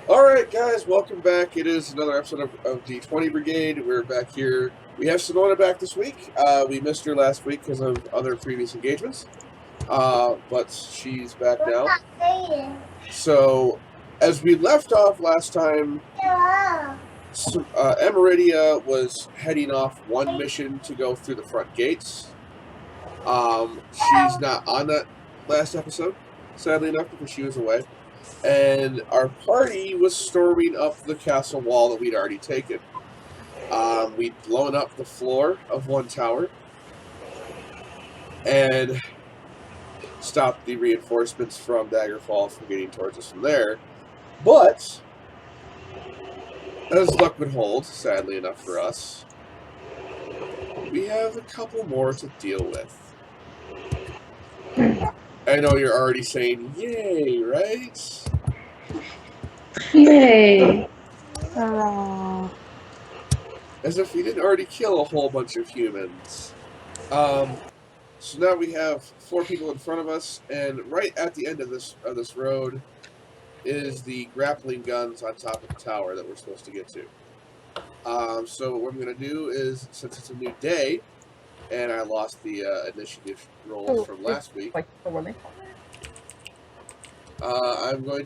Alright guys, welcome back. It is another episode of D20 Brigade. We're back here. We have Sonona back this week. We missed her last week because of other previous engagements. But she's back now. So, as we left off last time, Emeridia was heading off one mission to go through the front gates. She's not on that last episode, sadly enough, because she was away. And our party was storming up the castle wall that we'd already taken. We'd blown up the floor of one tower and stopped the reinforcements from Dagger Falls from getting towards us from there. But, as luck would hold, sadly enough for us, we have a couple more to deal with. I know you're already saying, yay, right? Yay! As if we didn't already kill a whole bunch of humans. So now we have 4 people in front of us, and right at the end of this road is the grappling guns on top of the tower that we're supposed to get to. So what I'm going to do is, since it's a new day, and I lost the initiative rolls from last week, I'm going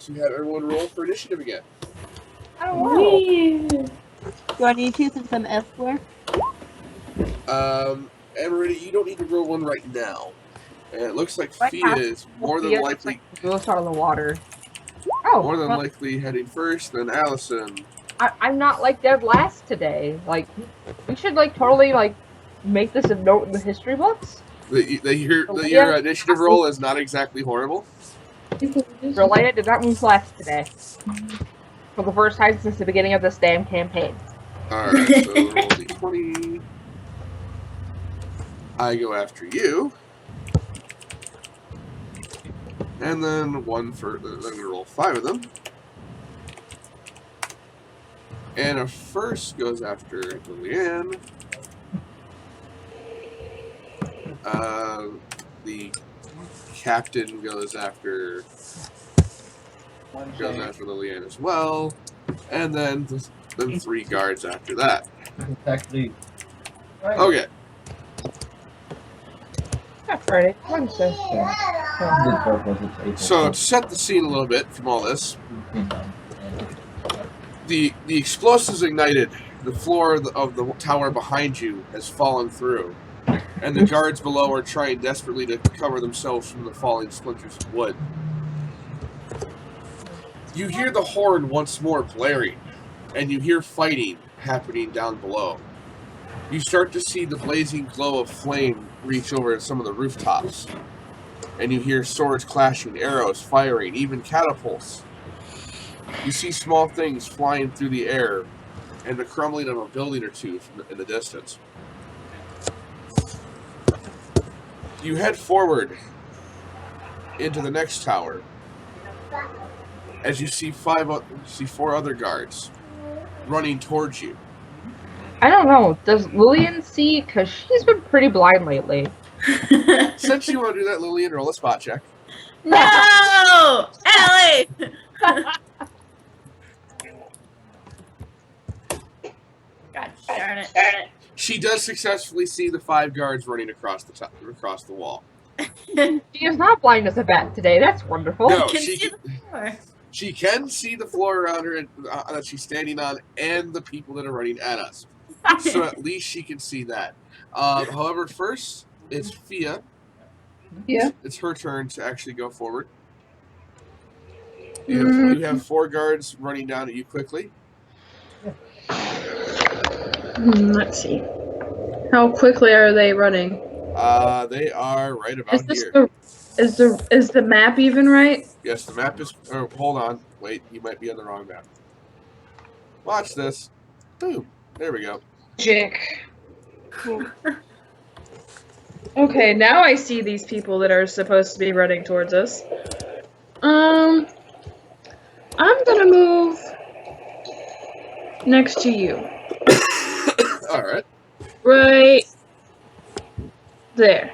to have everyone roll for initiative again. Oh, do I need to since I'm elsewhere? Emery, you don't need to roll one right now. And it looks like Fia is more than likely... Go start on the water. Oh, more than likely heading first, then Allison. I'm not like dead last today. Like, we should like totally like make this a note in the history books. Your initiative roll is not exactly horrible. Relaya did not move last today. For the first time since the beginning of this damn campaign. Alright, so roll d20. I go after you. And then one for... I'm going to roll 5 of them. And a first goes after Liliane. The captain goes after Liliane as well. And then the 3 guards after that. Actually, Okay. Not Friday. Wednesday. So to set the scene a little bit from all this, the explosives ignited. The floor of the tower behind you has fallen through, and the guards below are trying desperately to cover themselves from the falling splinters of wood. You hear the horn once more blaring, and you hear fighting happening down below. You start to see the blazing glow of flame reach over some of the rooftops, and you hear swords clashing, arrows firing, even catapults. You see small things flying through the air, and the crumbling of a building or two in the distance. You head forward into the next tower, as you see 4 other guards running towards you. I don't know. Does Lillian see? Because she's been pretty blind lately. Since you want to do that, Lillian, roll a spot check. No! Ellie! God darn it. She does successfully see the 5 guards running across the wall. She is not blind as a bat today. That's wonderful. No, Can see the floor. She can see the floor around her that she's standing on and the people that are running at us. So at least she can see that. However, first, it's Fia. Yeah. It's her turn to actually go forward. You have 4 guards running down at you quickly. Let's see. How quickly are they running? They are right about here. Is the map even right? Yes, the map is... Oh, hold on. Wait, you might be on the wrong map. Watch this. Boom. There we go. Jick. Cool. Okay, now I see these people that are supposed to be running towards us. I'm gonna move next to you. Alright. Right There.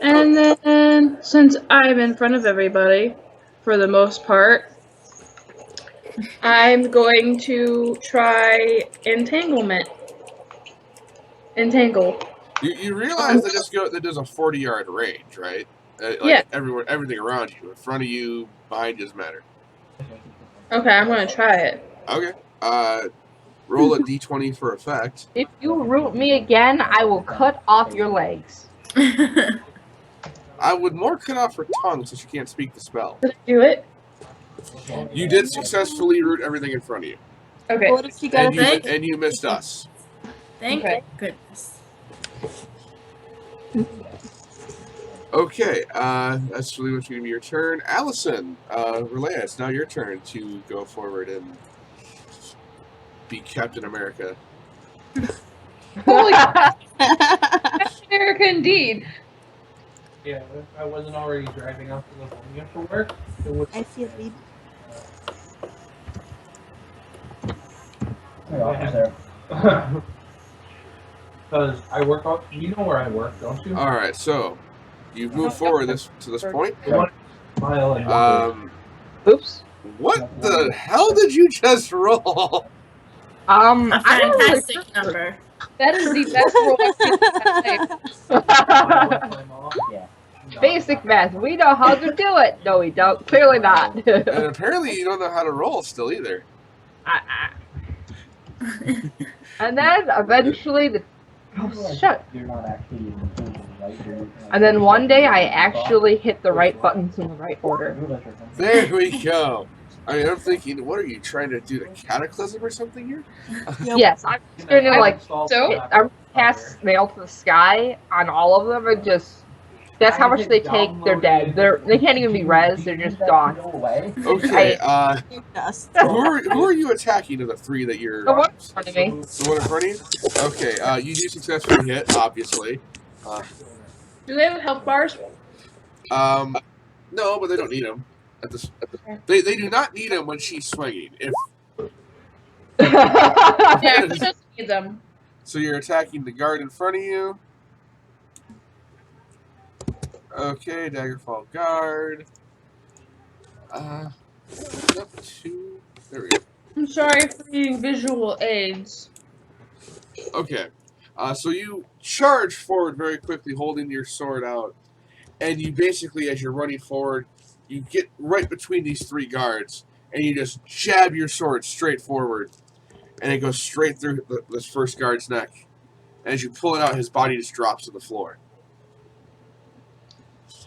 And then, since I'm in front of everybody, for the most part, I'm going to try entanglement. Entangle. You realize that there's a 40-yard range, right? Yeah. Everything around you, in front of you, behind you, doesn't matter. Okay, I'm gonna try it. Okay. Roll a d20 for effect. If you root me again, I will cut off your legs. I would more cut off her tongue so she can't speak the spell. Did I do it? You did successfully root everything in front of you. Okay. What if she got And you missed us. Thank Okay. goodness. Okay, that's really what's going to be your turn. Allison, Relea, it's now your turn to go forward and be Captain America. Holy Captain America indeed. Yeah, if I wasn't already driving up to Livonia for work, it would. I see a lead. Because I work out. You know where I work, don't you? All right, so you've moved forward to this point. 1 mile and Oops. What the hell did you just roll? A I don't really fantastic number. That is the best roll I've seen. Basic math. We know how to do it. No, we don't. Clearly not. And apparently you don't know how to roll still either. And then eventually the. Oh, shut. And then one day I actually hit the right buttons in the right order. There we go. I mean, I'm thinking, what are you trying to do? The cataclysm or something here? Yes, I'm just gonna like So? I'm cast Nail to the Sky on all of them and just. That's how much they take. They're dead. They can't even be res. They're just gone. Okay, Dust. who are you attacking of the three that you're... The one in front of me. The one in front of you? Okay, you do successfully hit, obviously. Do they have health bars? No, but they don't need them. They do not need them when she's swinging. Yeah, she doesn't need them. So you're attacking the guard in front of you. Okay, Daggerfall guard. Up to... There we go. I'm sorry for needing visual aids. Okay. So you charge forward very quickly, holding your sword out. And you basically, as you're running forward, you get right between these three guards. And you just jab your sword straight forward. And it goes straight through this first guard's neck. And as you pull it out, his body just drops to the floor.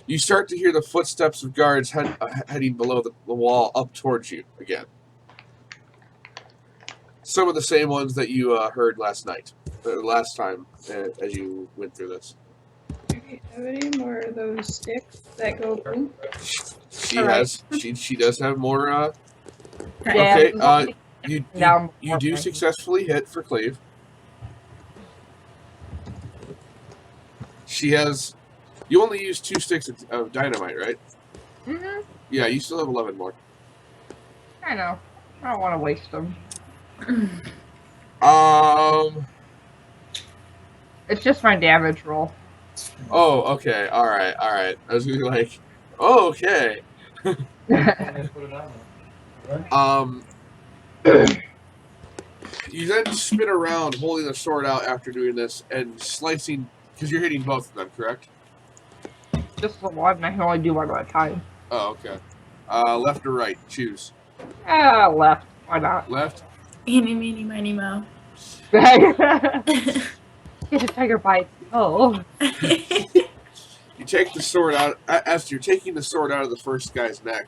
You start to hear the footsteps of guards heading below the wall up towards you again. Some of the same ones that you heard last night, last time as you went through this. Do you have any more of those sticks that go boom? She has. She does have more. Yeah, Okay. You now do successfully hit for Cleve. She has. You only use 2 sticks of dynamite, right? Mhm. Yeah, you still have 11 more. I know. I don't want to waste them. It's just my damage roll. Oh, okay. All right. I was gonna be like, oh, okay. You then spin around, holding the sword out after doing this, and slicing, because you're hitting both of them, correct? Just the one. I can only do one at a time. Oh, okay. Left or right? Choose. Left. Why not? Left? Eeny, meeny, miny, mo. Get a tiger bite. Oh. You take the sword out. As you're taking the sword out of the first guy's neck,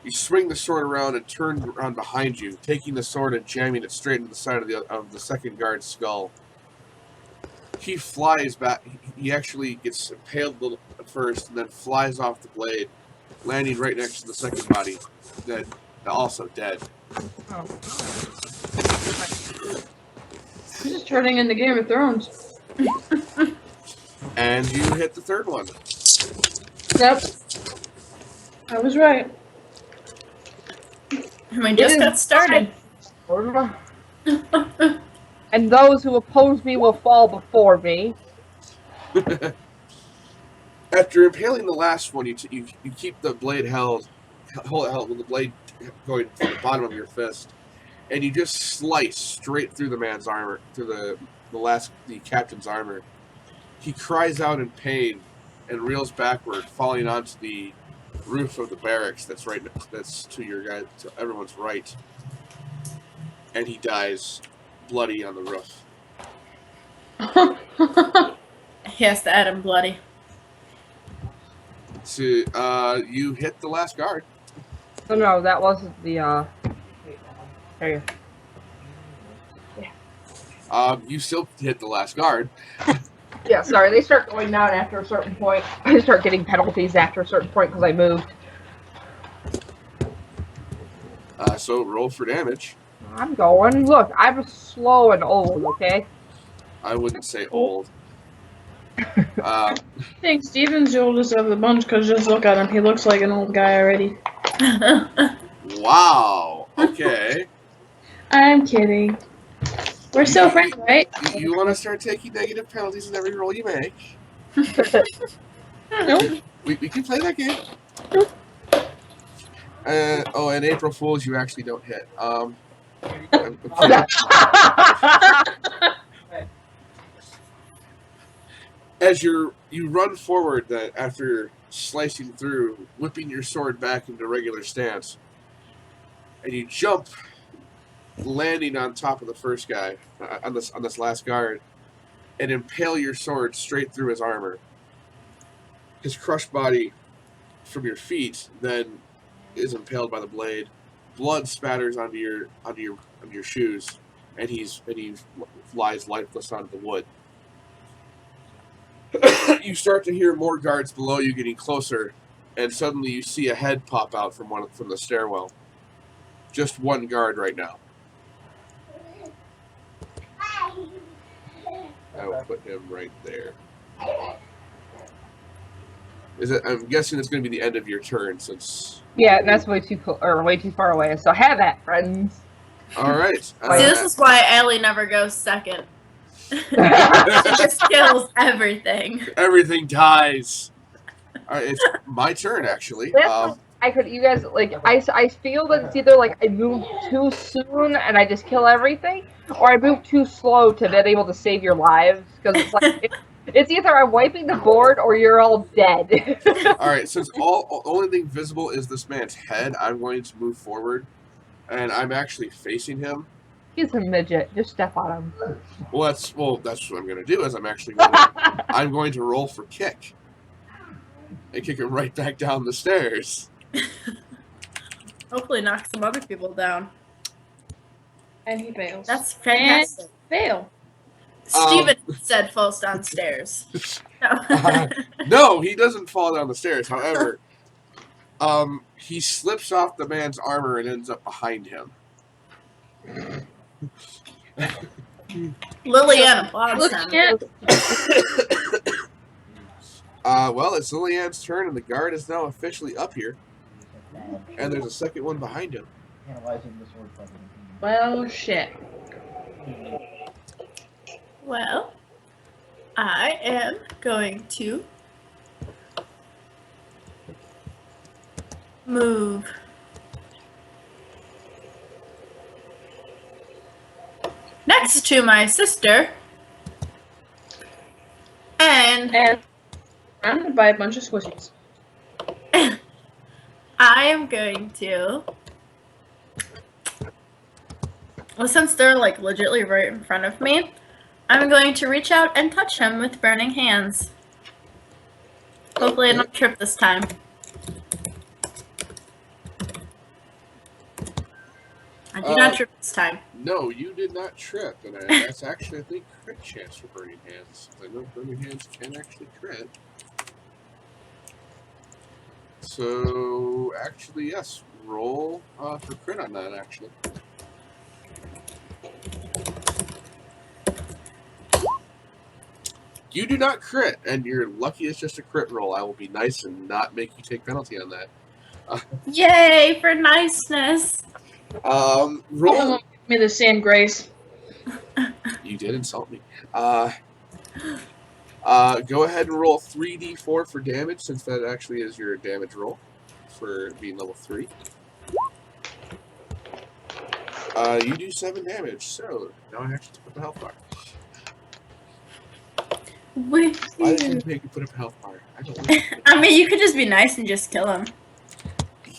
you swing the sword around and turn around behind you, taking the sword and jamming it straight into the side of the second guard's skull. He flies back. He actually gets impaled a little at first, and then flies off the blade, landing right next to the second body, dead. Also dead. Oh. This is turning into Game of Thrones. And you hit the third one. Yep. I was right. We just got started. And and those who oppose me will fall before me. After impaling the last one, you keep the blade hold it held with the blade going from the bottom of your fist, and you just slice straight through the man's armor, through the captain's armor. He cries out in pain and reels backward, falling onto the roof of the barracks that's to everyone's right, and he dies bloody on the roof. He has to add him bloody. So you hit the last guard. No, that wasn't the there you You still hit the last guard. Yeah, sorry, they start going down after a certain point. I start getting penalties after a certain point because I moved. So roll for damage. I'm going. Look, I'm slow and old, okay? I wouldn't say old. I think Steven's the oldest of the bunch because just look at him. He looks like an old guy already. Wow. Okay. I'm kidding. We're still friends, right? You want to start taking negative penalties in every roll you make? Nope. We can play that game. And April Fools, you actually don't hit. I'm kidding. As you run forward, after slicing through, whipping your sword back into regular stance, and you jump, landing on top of the first guy on this last guard, and impale your sword straight through his armor. His crushed body from your feet then is impaled by the blade. Blood spatters onto your shoes, and he lies lifeless onto the wood. You start to hear more guards below you getting closer, and suddenly you see a head pop out from the stairwell. Just one guard right now. I will put him right there. I'm guessing it's going to be the end of your turn, since. Yeah, that's way too far away. So have that, friends. All right. See, this is why Ellie never goes second. She just kills everything. Everything dies. All right, it's my turn actually. You guys I feel that it's either like I move too soon and I just kill everything, or I move too slow to be able to save your lives, because it's like it's either I'm wiping the board or you're all dead. All right, since only thing visible is this man's head, I'm going to move forward, and I'm actually facing him. He's a midget. Just step on him. Well, that's what I'm going to do. Is I'm going to roll for kick, and kick him right back down the stairs. Hopefully knock some other people down. And he fails. That's fantastic. Fail. Steven said falls downstairs. No, he doesn't fall down the stairs. However, he slips off the man's armor and ends up behind him. Liliana applauds him. Well, it's Liliana's turn, and the guard is now officially up here. And there's a second one behind him. Well, shit. Well, I am going to move next to my sister and surrounded by a bunch of squishies. I am going to, well, since they're like legitimately right in front of me, I'm going to reach out and touch him with burning hands. Hopefully I don't trip this time. I do not trip this time. No, you did not trip, and that's actually, I think, crit chance for burning hands. I know burning hands can actually crit. So, actually, yes, roll for crit on that, actually. You do not crit, and you're lucky it's just a crit roll. I will be nice and not make you take penalty on that. Yay for niceness! Roll. Give me the same grace. You did insult me. Go ahead and roll 3d4 for damage, since that actually is your damage roll for being level 3. You do 7 damage, so now I have to put up a health bar. Why did I make you put up a health bar? I don't want to. I mean, you could just be nice and just kill him.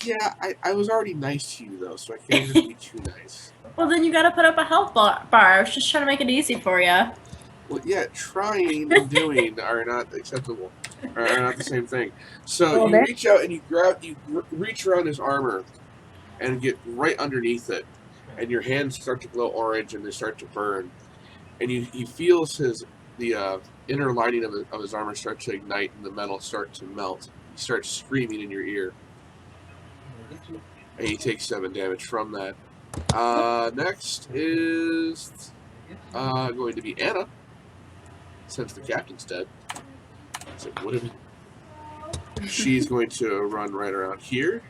Yeah, I was already nice to you, though, so I can't just be too nice. Well, then you gotta put up a health bar. I was just trying to make it easy for you. Well, yeah, trying and doing are not acceptable. Are not the same thing. So you reach out and you reach around his armor and get right underneath it, and your hands start to glow orange and they start to burn, and he feels the inner lining of his armor start to ignite and the metal start to melt. He starts screaming in your ear, and he takes 7 damage from that. Next is going to be Anna, since the captain's dead. So she's going to run right around here.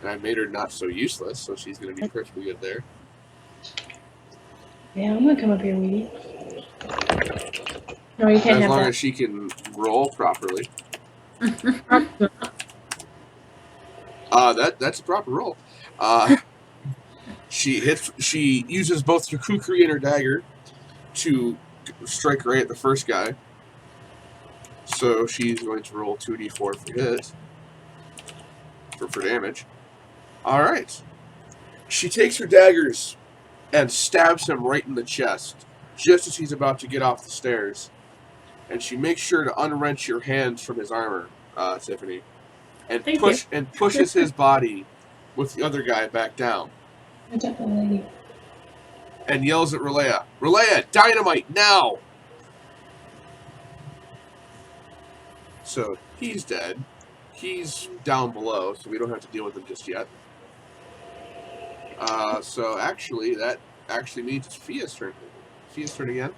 And I made her not so useless, so she's going to be perfectly good there. Yeah, I'm gonna come up here, Weedy. No, you can't As have long that. as she can roll properly. That's a proper roll. She uses both her kukri and her dagger to strike right at the first guy. So she's going to roll 2d4 for hit. For damage. Alright. She takes her daggers and stabs him right in the chest, just as he's about to get off the stairs. And she makes sure to unwrench your hands from his armor, Tiffany. And pushes his body with the other guy back down. And yells at Relea, "Relea, dynamite, now!" So he's dead. He's down below, so we don't have to deal with him just yet. So actually, that means it's Fia's turn. Fia's turn again.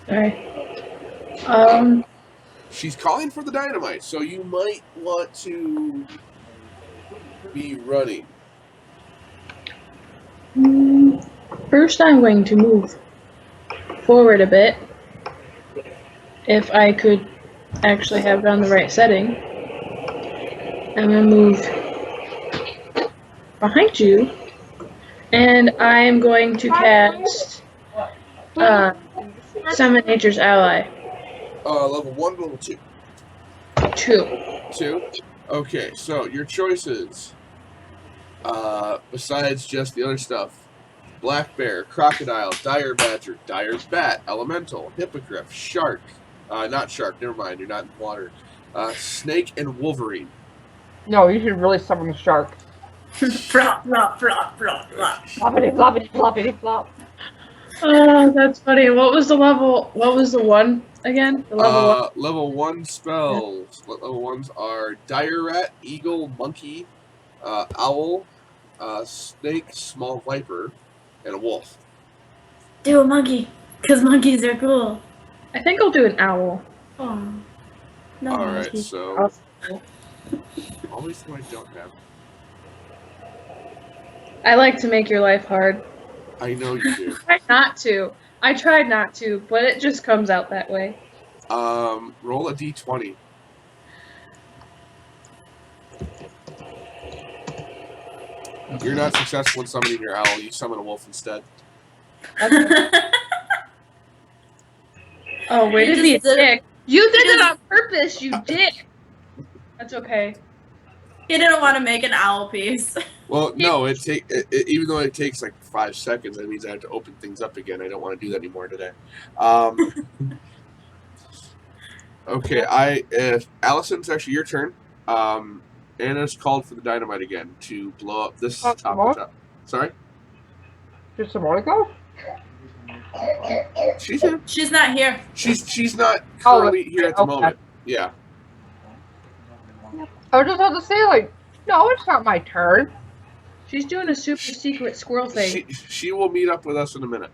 Alright. She's calling for the dynamite, so you might want to be running. First, I'm going to move forward a bit. If I could actually have it on the right setting. I'm going to move behind you. And I'm going to cast Summon Nature's Ally. Level 1, level 2. 2. 2? Okay, so your choices, besides just the other stuff: Black Bear, Crocodile, Dire Badger, Dire Bat, Elemental, Hippogriff, Shark, not Shark, never mind, you're not in water, Snake, and Wolverine. No, you should really summon the shark. Flop, flop, flop, flop, flop. Floppity, floppity, floppity, flop. Oh, that's funny. What was the level? What was the one again? The level one? Level 1 spells. Level 1s are Dire Rat, Eagle, Monkey, Owl, Snake, Small Viper, and a Wolf. Do a monkey, because monkeys are cool. I think I'll do an owl. Oh. No Alright, monkey. so always thing I don't have. I like to make your life hard. I know you do. I tried not to, but it just comes out that way. Roll a d20. You're not successful in summoning your owl. You summon a wolf instead. Oh, way You to be a just did it. dick. You did it on purpose, you dick. That's okay. He didn't want to make an owl piece. Well, no, even though it takes like 5 seconds, that means I have to open things up again. I don't want to do that anymore today. Okay, if Allison, it's actually your turn. Anna's called for the dynamite again to blow up this top of the top. Sorry? Did Simone go? She's here. She's not here. She's not currently here at the okay. moment. Yeah. I was just about to say, like, no, it's not my turn. She's doing a super secret squirrel thing. She will meet up with us in a minute.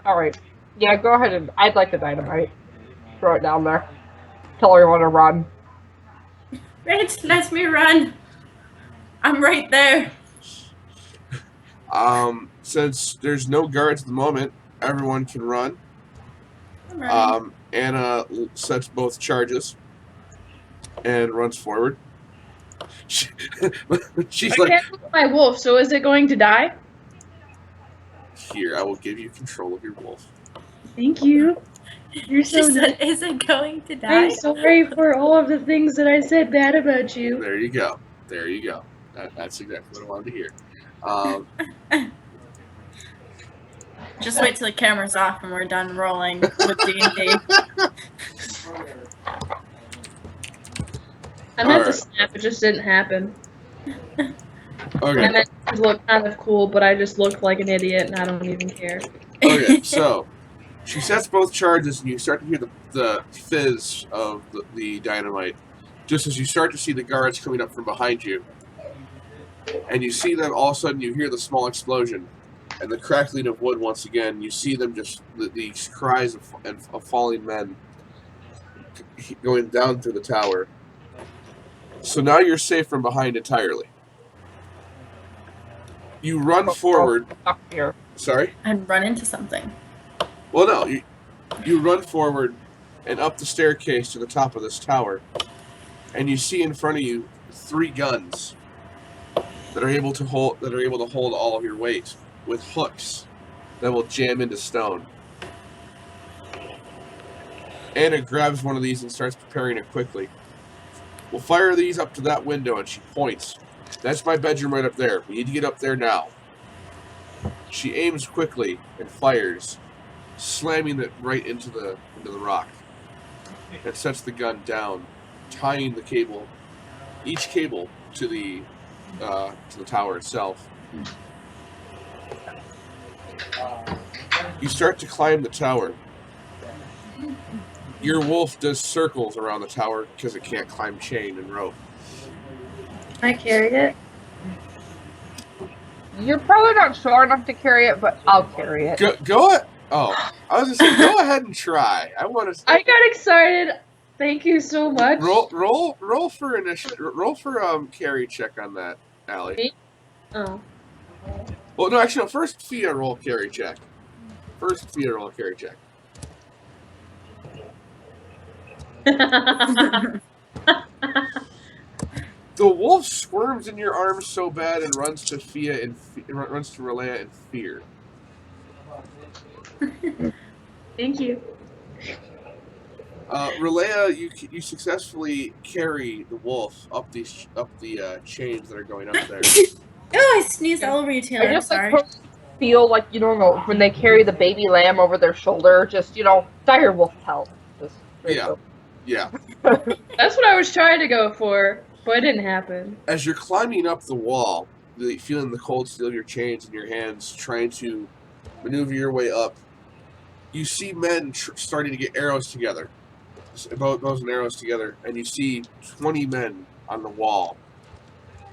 Alright. Yeah, go ahead and I'd like the dynamite. Throw it down there. Tell everyone to run. Great, let me run. I'm right there. Since there's no guards at the moment, everyone can run. I'm ready. Anna sets both charges and runs forward. She's I like, can't move my wolf, so is it going to die? here, I will give you control of your wolf. Thank you. You're She so said, nice. "Is it going to die?" I'm sorry for all of the things that I said bad about you. There you go. There you go. That's exactly what I wanted to hear. Just wait till the camera's off and we're done rolling with D&D. I meant to Alright. snap, it just didn't happen. I Okay. meant to look kind of cool, but I just looked like an idiot and I don't even care. Okay, so she sets both charges, and you start to hear the fizz of the dynamite, just as you start to see the guards coming up from behind you. And you see them, all of a sudden you hear the small explosion, and the crackling of wood once again. You see them just, these cries of falling men going down through the tower. So now you're safe from behind entirely. You run forward. Up here. Sorry? And run into something. Well, no, you run forward and up the staircase to the top of this tower, and you see in front of you 3 guns that are able to hold all of your weight with hooks that will jam into stone. Anna grabs one of these and starts preparing it quickly. We'll fire these up to that window, and she points. That's my bedroom right up there. We need to get up there now. She aims quickly and fires, slamming it right into the rock. It sets the gun down, tying the cable, each cable to the tower itself. You start to climb the tower. Your wolf does circles around the tower because it can't climb chain and rope. I carry it. You're probably not sure enough to carry it, but I'll carry it. Go it. Oh, I was gonna say, go ahead and try. I want to. I got excited. Thank you so much. Roll for initiative. Roll for carry check on that, Allie. Me? Oh. Well, no, actually, no. First, Fia roll carry check. First, Fia roll carry check. The wolf squirms in your arms so bad and runs to Fia and runs to Relea in fear. Thank you. Relea, you successfully carry the wolf up the chains that are going up there. Oh, I sneezed all over you, Taylor. I I'm just sorry. like feel like, you know, when they carry the baby lamb over their shoulder, just, you know, dire wolf pelt. Just Yeah. That's what I was trying to go for, but it didn't happen. As you're climbing up the wall, feeling the cold steel of your chains in your hands, trying to maneuver your way up, you see men starting to get arrows together, bows and arrows together, and you see 20 men on the wall.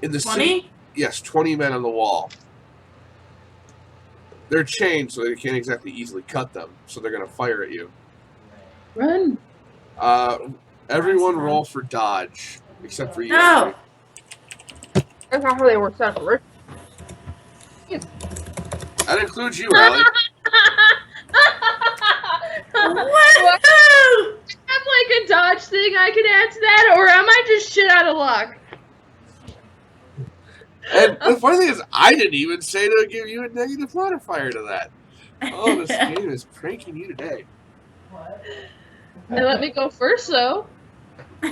In the 20? Yes, 20 men on the wall. They're chained, so they can't exactly easily cut them, so they're going to fire at you. Run. Everyone roll for dodge, except for you. No. Allie. That's not how they work separate. That includes you, Allie. Woohoo! Have like a dodge thing I can add to that, or am I just shit out of luck? And the funny thing is, I didn't even say to give you a negative modifier to that. Oh, this game is pranking you today. They let me go first, though.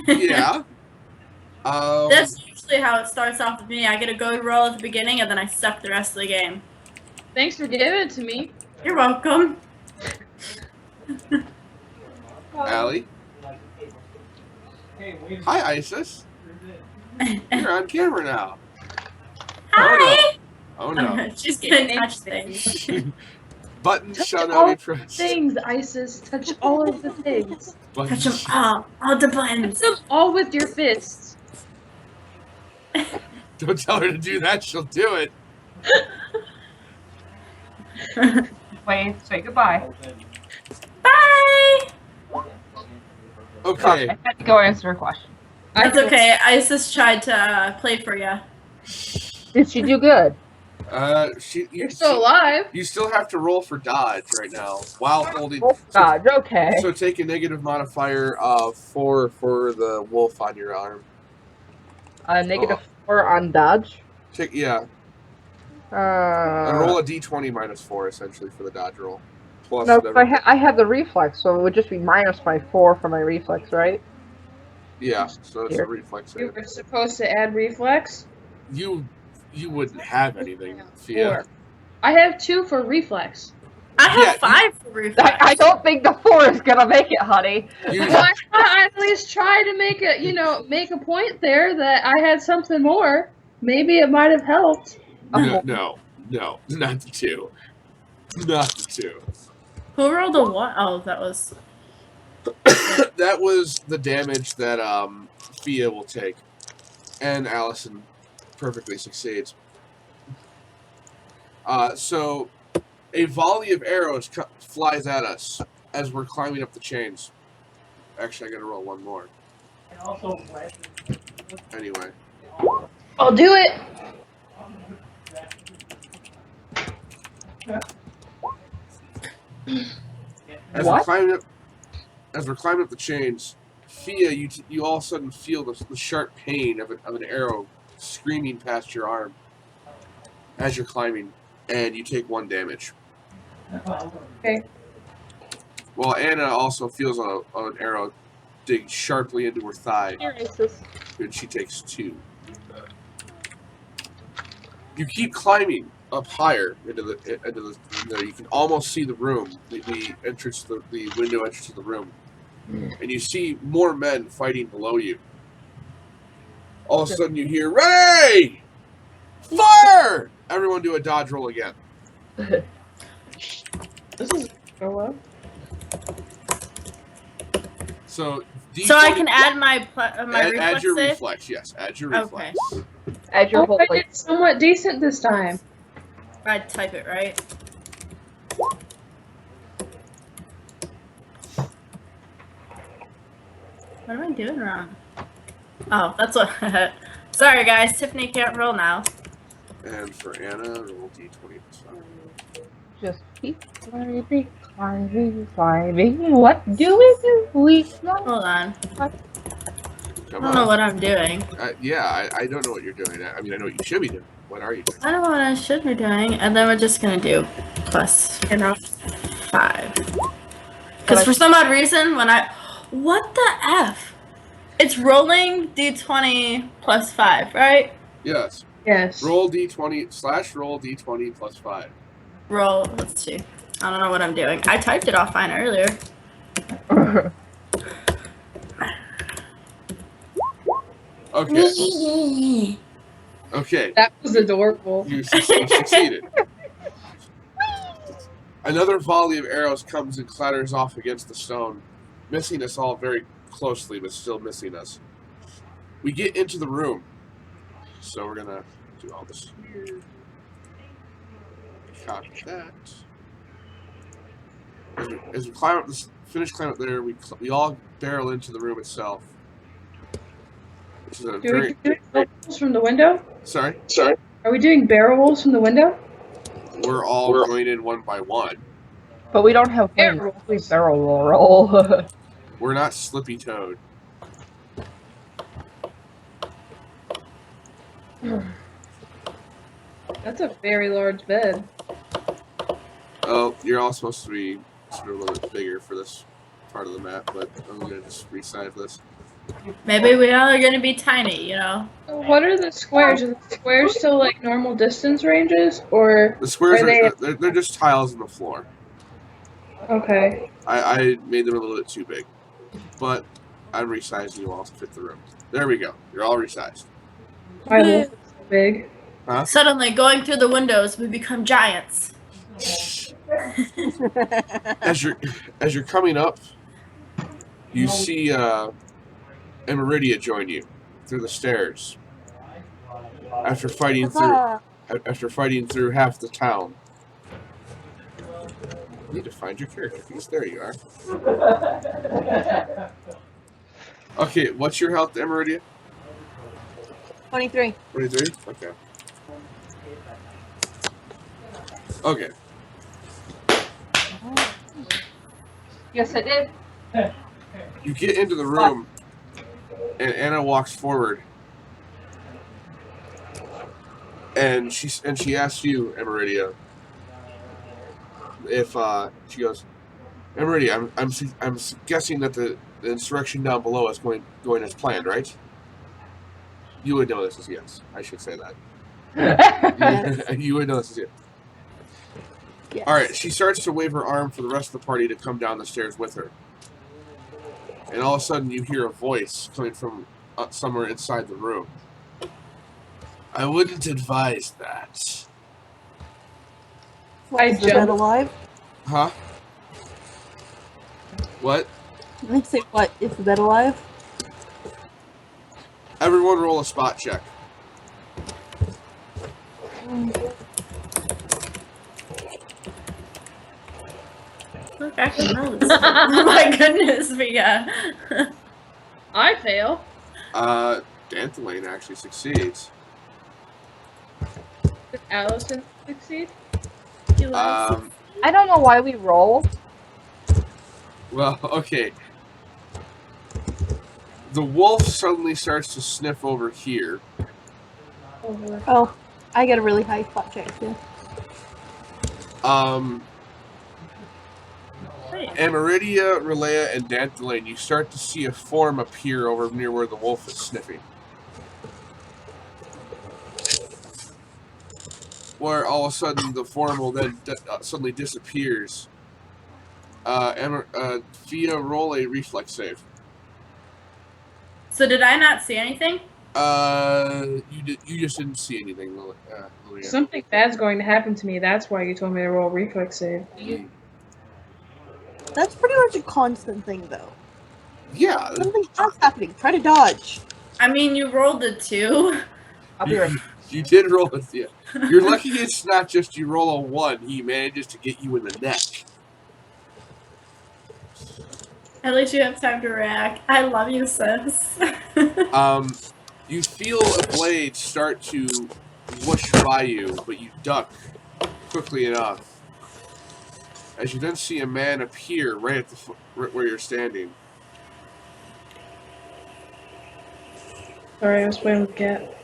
Yeah. That's usually how it starts off with me. I get a go roll at the beginning, and then I suck the rest of the game. Thanks for giving it to me. You're welcome. Allie. Hi, Isis. You're on camera now. Hi! Oh no. She's gonna touch things. Buttons Touch shall all not be pressed. things, Isis. Touch all of the things. Buttons Touch them all the buttons. Touch them all with your fists. Don't tell her to do that, she'll do it. Wait, say goodbye. Bye! Okay. I had to go answer a question. That's okay. Isis tried to play for you. Did she do good? You're still alive. You still have to roll for dodge right now while holding. Oh, dodge, okay. So take a negative modifier of 4 for the wolf on your arm. Negative 4 on dodge. And roll a d20 minus 4 essentially for the dodge roll. Plus no, whatever. I have the reflex, so it would just be minus my 4 for my reflex, right? Yeah, so it's a reflex. You were supposed to add reflex. You wouldn't have anything, Fia. 4. I have 2 for reflex. I have 5 for reflex. I don't think the 4 is gonna make it, honey. I at least try to make a point there that I had something more. Maybe it might have helped. No, not the 2. Not the 2. Who rolled a what? Oh, that was... That was the damage that Fia will take. And Allison perfectly succeeds. So a volley of arrows flies at us as we're climbing up the chains. Actually, I gotta roll one more. Anyway. I'll do it. As we're climbing up the chains, Fia, you all of a sudden feel the sharp pain of an arrow screaming past your arm as you're climbing, and you take 1 damage. Okay. Well, Anna also feels an arrow dig sharply into her thigh, and she takes 2. You keep climbing up higher into the you can almost see the room, the window entrance to the room, and you see more men fighting below you. All of a sudden, you hear "Ready! Fire!" Everyone do a dodge roll again. This is go well. So I can add my reflex add your save? reflex, yes. Add your reflex. Okay. Add your whole I did somewhat decent this time. I'd type it right. What am I doing wrong? Oh, that's what... Sorry guys, Tiffany can't roll now. And for Anna, roll d20. Just keep climbing. What do we do? Hold on. Come I don't know what I'm doing. I don't know what you're doing. I mean, I know what you should be doing. What are you doing? I don't know what I should be doing, and then we're just gonna do plus 5. Because for some odd reason, when I... What the F? It's rolling d20 plus 5, right? Yes. Yes. Roll d20 / roll d20 plus 5. Roll, let's see. I don't know what I'm doing. I typed it all fine earlier. Okay. Okay. That was adorable. You succeeded. Another volley of arrows comes and clatters off against the stone, missing us all very closely, but still missing us. We get into the room. So we're gonna do all this here. Copy that. As we climb up this, climb up there, we all barrel into the room itself. Which is a Do we do barrel rolls from the window? Sorry? Are we doing barrel rolls from the window? We're all going in one by one. But we don't have barrel roll. We're not Slippy Toad. That's a very large bed. Oh, you're all supposed to be sort of a little bit bigger for this part of the map, but I'm gonna just resize this. Maybe we all are gonna be tiny, you know? So what are the squares? Are the squares still like normal distance ranges, or The squares are they're just tiles on the floor. okay? I made them a little bit too big, but I'm resizing you all to fit the room. There we go. You're all resized. My wolf is so big. Huh? Suddenly, going through the windows, we become giants. As you're coming up, you see Emeridia join you through the stairs. After fighting through half the town. You need to find your character piece. There you are. Okay, what's your health, Emeridia? 23. 23? Okay. Okay. Yes, I did. You get into the room, and Anna walks forward, and she asks you, Emeridia, if she goes, Emeridia, I'm guessing that the insurrection down below is going as planned, right? You would know this as yes. I should say that. Yes. You would know this as yes. Yes. All right. She starts to wave her arm for the rest of the party to come down the stairs with her, and all of a sudden you hear a voice coming from somewhere inside the room. I wouldn't advise that. What, is the bed alive? Huh? What? Did they say what? Is the bed alive? Everyone roll a spot check. Look, I can roll this. Oh my goodness, but yeah. I fail. Danthelaine actually succeeds. Did Allison succeed? Um, I don't know why we roll. well, okay. The wolf suddenly starts to sniff over here. Oh, I got a really high spot check too. Emeridia, Relea, and Danthelaine, you start to see a form appear over near where the wolf is sniffing. Where all of a sudden the form will then suddenly disappears. Fia, roll a reflex save. So did I not see anything? You just didn't see anything, Lilia. Something bad's going to happen to me. That's why you told me to roll reflex save. That's pretty much a constant thing, though. Yeah. Something else happening. Try to dodge. I mean, you rolled a 2. I'll be right. You did roll it. Yeah. You're lucky it's not just you roll a 1. He manages to get you in the neck. At least you have time to react. I love you, sis. You feel a blade start to whoosh by you, but you duck quickly enough. As you then see a man appear right at right where you're standing. Sorry, I was playing with the cat.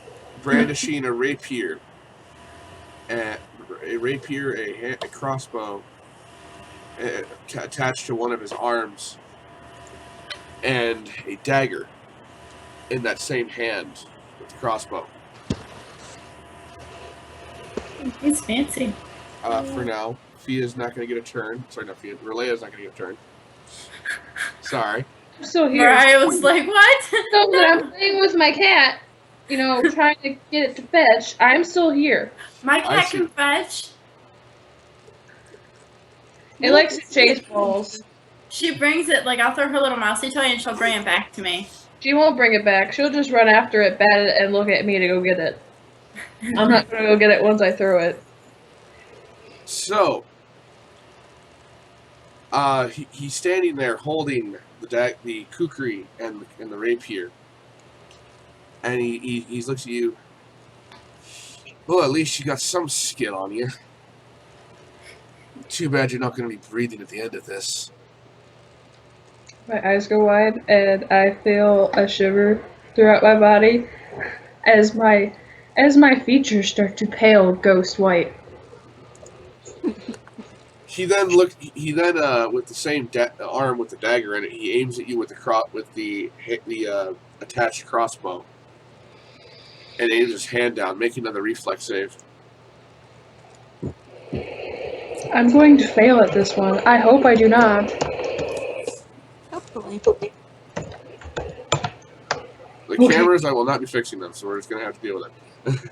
Brandishing a rapier, a crossbow attached to one of his arms, and a dagger in that same hand with the crossbow. He's fancy. For now, Fia's not going to get a turn. Sorry, not Fia. Relea's not going to get a turn. Sorry. I'm still here. Mariah was like, what? So that I'm playing with my cat, you know, trying to get it to fetch. I'm still here. My cat can fetch. It likes to chase balls. She brings it, like, I'll throw her little mousy toy and she'll bring it back to me. She won't bring it back. She'll just run after it, bat it, and look at me to go get it. I'm not going to go get it once I throw it. So, he's standing there holding the kukri and the rapier, and he looks at you. Well, at least you got some skill on you. Too bad you're not going to be breathing at the end of this. My eyes go wide, and I feel a shiver throughout my body as my features start to pale ghost white. He then with the same arm with the dagger in it, he aims at you with the attached crossbow, and aims his hand down, making another reflex save. I'm going to fail at this one. I hope I do not. Hopefully. The cameras, I will not be fixing them, so we're just going to have to deal with it.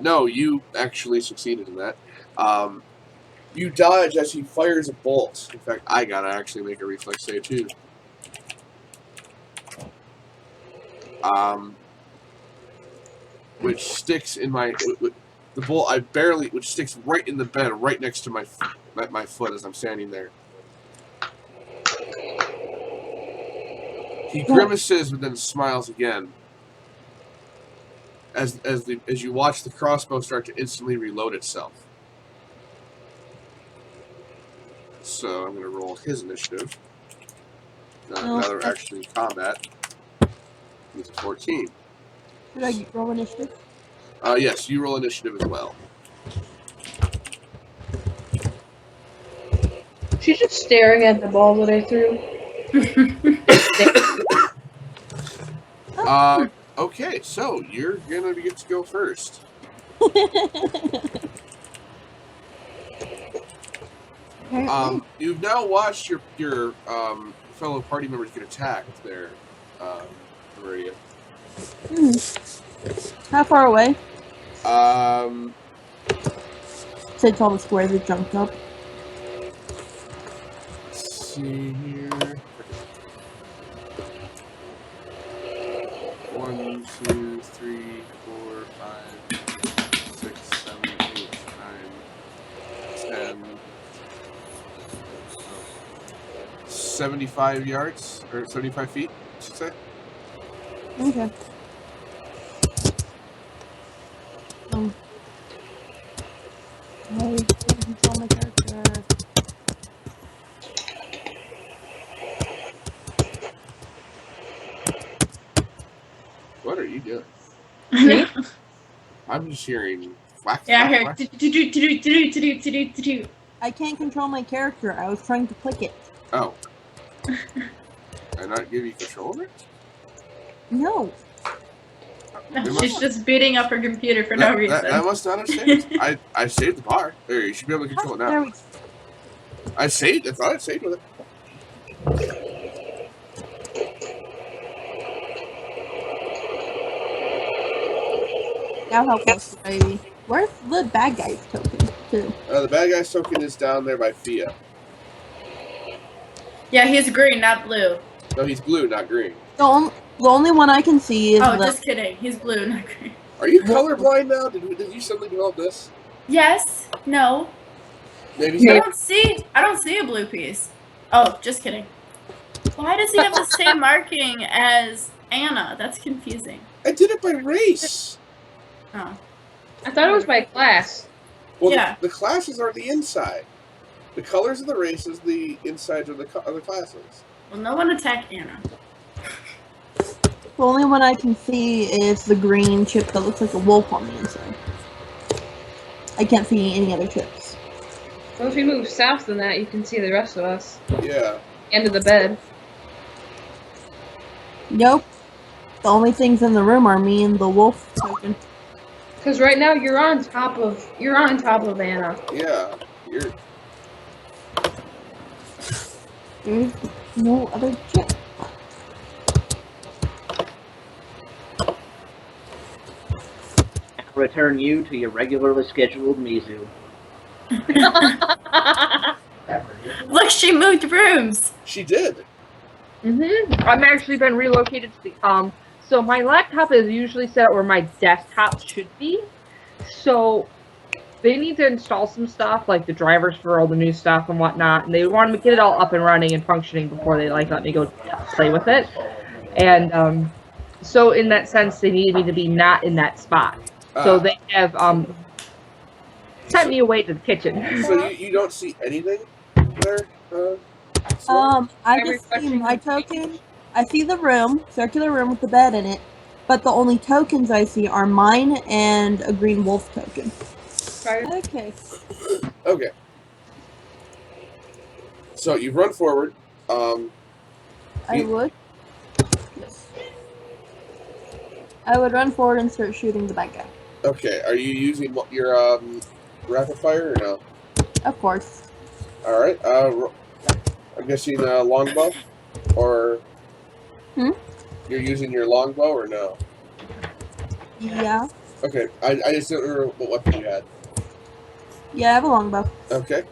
No, you actually succeeded in that. You dodge as he fires a bolt. In fact, I gotta actually make a reflex save too. Which sticks in my the bolt. Which sticks right in the bed, right next to my foot as I'm standing there. He grimaces, but then smiles again. as you watch the crossbow start to instantly reload itself. So I'm going to roll his initiative. Now they're actually in combat. He's a 14. Should I roll initiative? Yes, you roll initiative as well. She's just staring at the ball that I threw. Okay, so you're going to get to go first. You've now watched your fellow party members get attacked there, Maria. How far away? Since all the squares are jumped up. Let's see here. 1, 2, 3, 4, 5, 6, 7, 8, 9, 10. 75 yards, or 75 feet, I should say. Okay. I can't control my character. What are you doing? I'm just hearing whack. Yeah, I whack, heard. whack. I can't control my character. I was trying to click it. Oh. Did I not give you control of it? No. No, she's just beating up her computer for no reason. I must not have saved. I saved the bar. There, you should be able to control it now. There we go. I saved. I thought I saved with it. Now how close are we? Where's the bad guy's token, too? The bad guy's token is down there by Fia. Yeah, he's green, not blue. No, he's blue, not green. The only one I can see is just kidding. He's blue, not green. Are you colorblind now? Did you suddenly develop this? Yes. No. Maybe. I don't see a blue piece. Oh, just kidding. Why does he have the same marking as Anna? That's confusing. I did it by race. Oh. I thought it was by class. Well, Yeah. the classes are the inside. The colors of the races, the insides of the other classes. Well, no one attack Anna. The only one I can see is the green chip that looks like a wolf on the inside. I can't see any other chips. Well, if you move south than that, you can see the rest of us. Yeah. End of the bed. Nope. The only things in the room are me and the wolf token. Because right now you're on top of Anna. Yeah. You're. There's no other chip. Return you to your regularly scheduled Mizu. Look, she moved rooms. She did. I've actually been relocated to the so my laptop is usually set where my desktop should be. So they need to install some stuff, like the drivers for all the new stuff and whatnot, and they want to get it all up and running and functioning before they let me go play with it. And so in that sense, they needed me to be not in that spot. So they have sent me away to the kitchen. So you don't see anything there? I just see my token. I see the room, circular room with the bed in it, but the only tokens I see are mine and a green wolf token. Okay. Okay. So you run forward. I would. Yes. I would run forward and start shooting the bad guy. Okay. Are you using your rapid fire or no? Of course. All right. I'm guessing longbow, or you're using your longbow or no? Yeah. Okay. I just don't remember what weapon you had. Yeah, I have a longbow. Okay.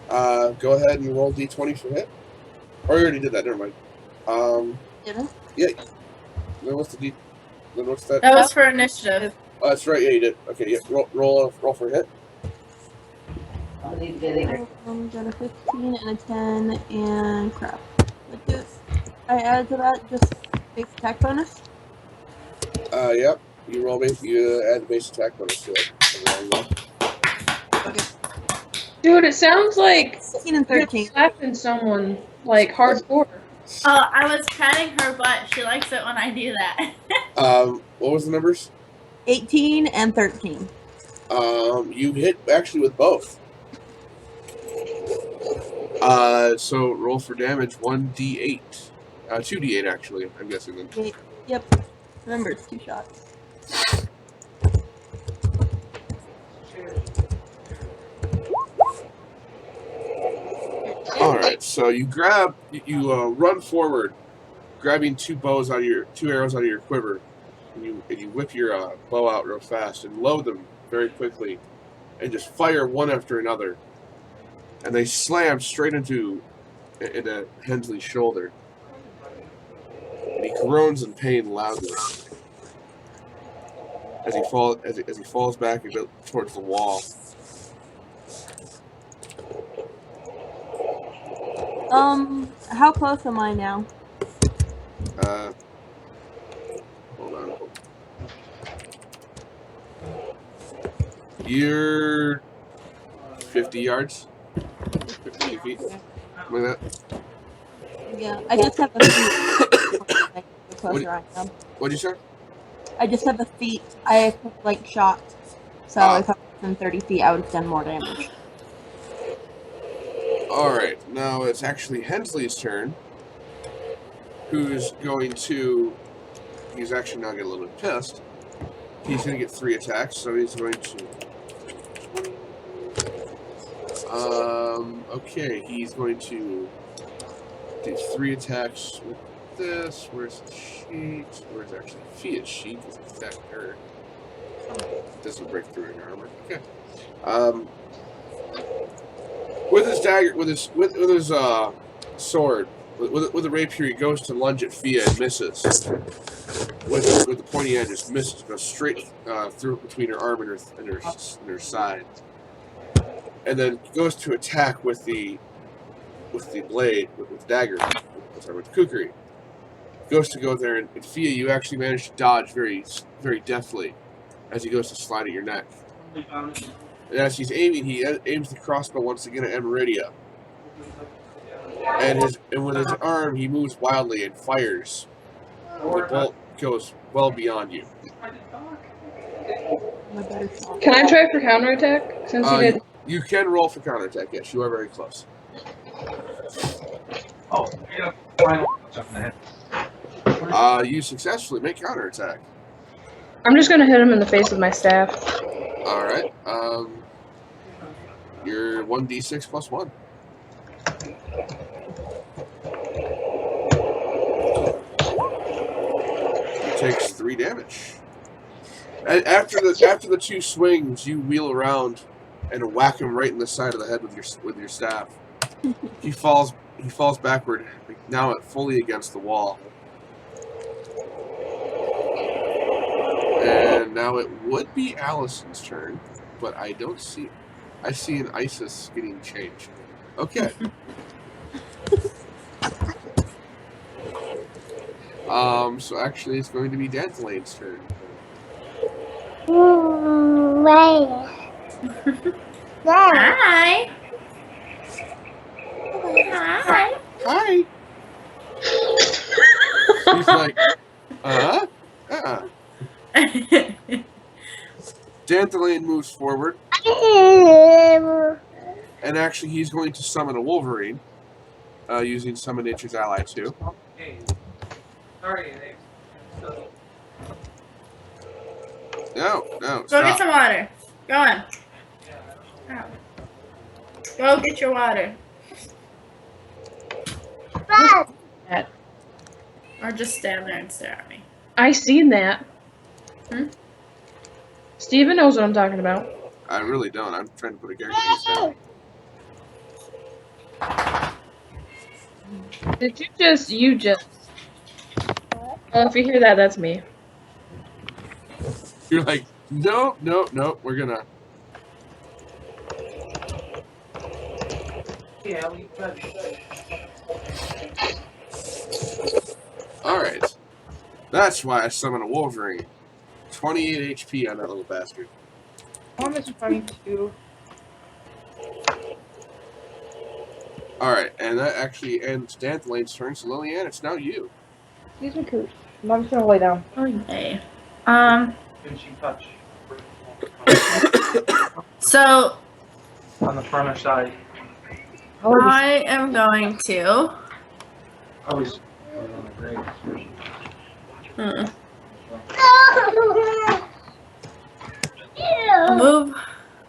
Go ahead and roll D20 for hit. Or you already did that. Never mind. Didn't? Yeah. Then what's the D? Then what's that? That was for initiative. Oh, that's right. Yeah, you did. Okay. Yeah. Roll for hit. Got a 15 and a 10 and crap. I added to that just base attack bonus. Yep. You roll base. You add the base attack bonus to it. Dude, it sounds like 16 and you're 13. slapping someone like hardcore. I was patting her butt. She likes it when I do that. What was the numbers? 18 and 13. You hit actually with both. So roll for damage 1d8. 2d8 actually, I'm guessing then. Yep. Remember, it's 2 shots. Alright, so you run forward, grabbing two arrows out of your quiver, and you whip your bow out real fast and load them very quickly, and just fire one after another. And they slam straight into Hensley's shoulder. And he groans in pain loudly as he falls back a bit towards the wall. How close am I now? Hold on. You're 50 yards. 50 feet. Like that. Yeah, I just have a feet. The closer I am. What'd you say? I just have a feet. I like shot. So if I was within 30 feet, I would have done more damage. Alright, now it's actually Hensley's turn. He's actually now getting a little bit pissed. He's going to get 3 attacks, so he's going to... okay, he's going to do 3 attacks with this. Where's the sheet? Where's actually Fia's sheet? Because it's that her. It doesn't break through her armor. Okay. With his dagger, with his sword, with the rapier, he goes to lunge at Fia and misses. With the pointy end, just misses, goes straight through between her arm and her side, and then goes to attack with the blade, with Dagger, with the kukri. Goes to go there, and Fia, you actually manage to dodge very, very deftly as he goes to slide at your neck. And as he's aiming, he aims the crossbow once again at Emeridia. And with his arm, he moves wildly and fires. And the bolt goes well beyond you. Can I try for counterattack? Since you did. You can roll for counterattack, yes. You are very close. Oh, yeah. Final touch on the head. You successfully make counterattack. I'm just gonna hit him in the face with my staff. Alright. You're 1d6 plus 1. He takes 3 damage. And after the 2 swings, you wheel around and whack him right in the side of the head with your staff. He falls backward, now fully against the wall. And now it would be Allison's turn, but I don't see. I see an Isis getting changed. Okay. So actually, it's going to be Danthelane's turn. Hi. Hi. Hi. He's like, Danthelane moves forward. And actually, he's going to summon a Wolverine, using Summon Nature's Ally too. Hey. Sorry, No, Go stop. get some water. Go on. Oh. Go get your water. Or just stand there and stare at me. I seen that. Hmm? Steven knows what I'm talking about. I really don't. I'm trying to put a character down. Did you just... Well, if you hear that, that's me. You're like, no, we're gonna... Yeah, we could. Alright. That's why I summon a Wolverine. 28 HP on that little bastard. Almost 22. Alright, and that actually ends Danthelane's turn, so Lillian, it's now you. Excuse me, Coot. I'm just gonna lay down. Oh, yay. Finishing touch. So On the front or side. I am going to. Always. I'll move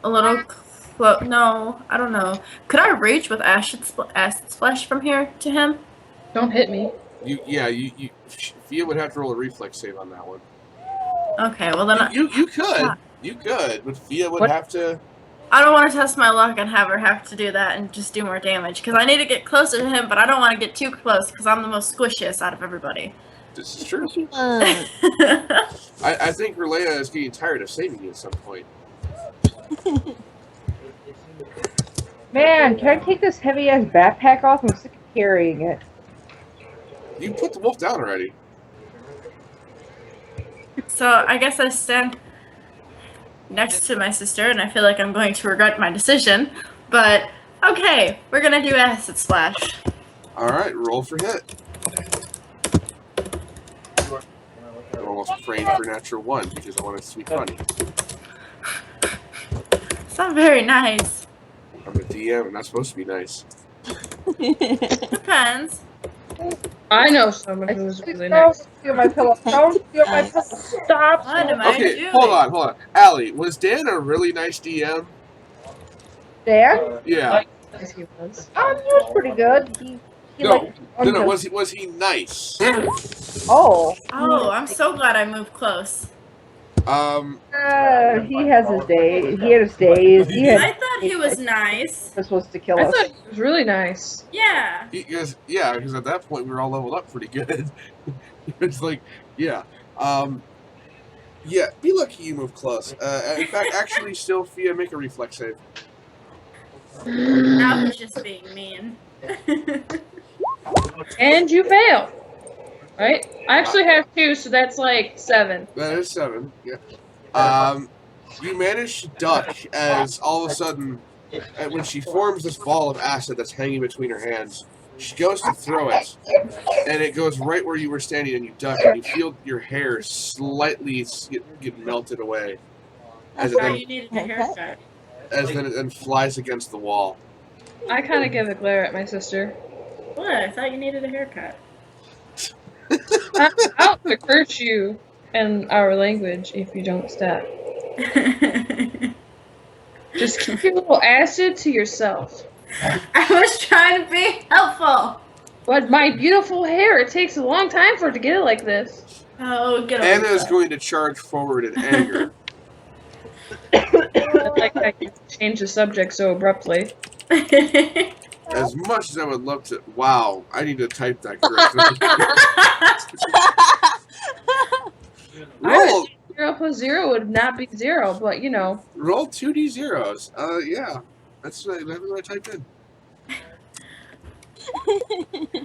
a little close. No, I don't know. Could I reach with acid splash from here to him? Don't hit me. You Fia would have to roll a reflex save on that one. Okay, well then You could, but Fia would have to. I don't want to test my luck and have her have to do that and just do more damage because I need to get closer to him, but I don't want to get too close because I'm the most squishiest out of everybody. This is true. I think Relea is getting tired of saving you at some point. Man, can I take this heavy ass backpack off? I'm sick of carrying it. You put the wolf down already. So I guess I stand next to my sister and I feel like I'm going to regret my decision, but okay, we're gonna do acid splash. Alright, roll for hit. I almost praying for natural 1 because I wanted to be funny. It's not very nice. I'm a DM, I'm not supposed to be nice. Depends. I know someone who's really Don't nice. steal my pillow. Don't steal my pillow. Stop. What am I Okay, doing? hold on. Allie, was Dan a really nice DM? Dan? Yeah. Yes, he was. He was pretty good. He No, like, was he nice? Oh. Oh, I'm so glad I moved close. He has his days. He had his days. He had I thought he was nice. was supposed to kill I us. thought he was really nice. Yeah. Because at that point we were all leveled up pretty good. It's like, yeah. Yeah, be lucky you move close. In fact, actually, still, Fia, make a reflex save. Now he's just being mean. And you fail. Right? I actually have 2, so that's like 7. That is 7, yeah. You manage to duck as all of a sudden, when she forms this ball of acid that's hanging between her hands, she goes to throw it, and it goes right where you were standing, and you duck, and you feel your hair slightly get melted away. As it Oh, then, you needed a haircut. as then it then flies against the wall. I kind of give a glare at my sister. What? I thought you needed a haircut. I'll curse you in our language if you don't stop. Just keep your little acid to yourself. I was trying to be helpful. But my beautiful hair, it takes a long time for it to get it like this. Oh, get over Anna is that. going to charge forward in anger. I like how you change the subject so abruptly. As much as I would love to... Wow, I need to type that correctly. roll 0 plus 0 would not be 0, but you know. roll 2d0s. Yeah. That's what I typed in.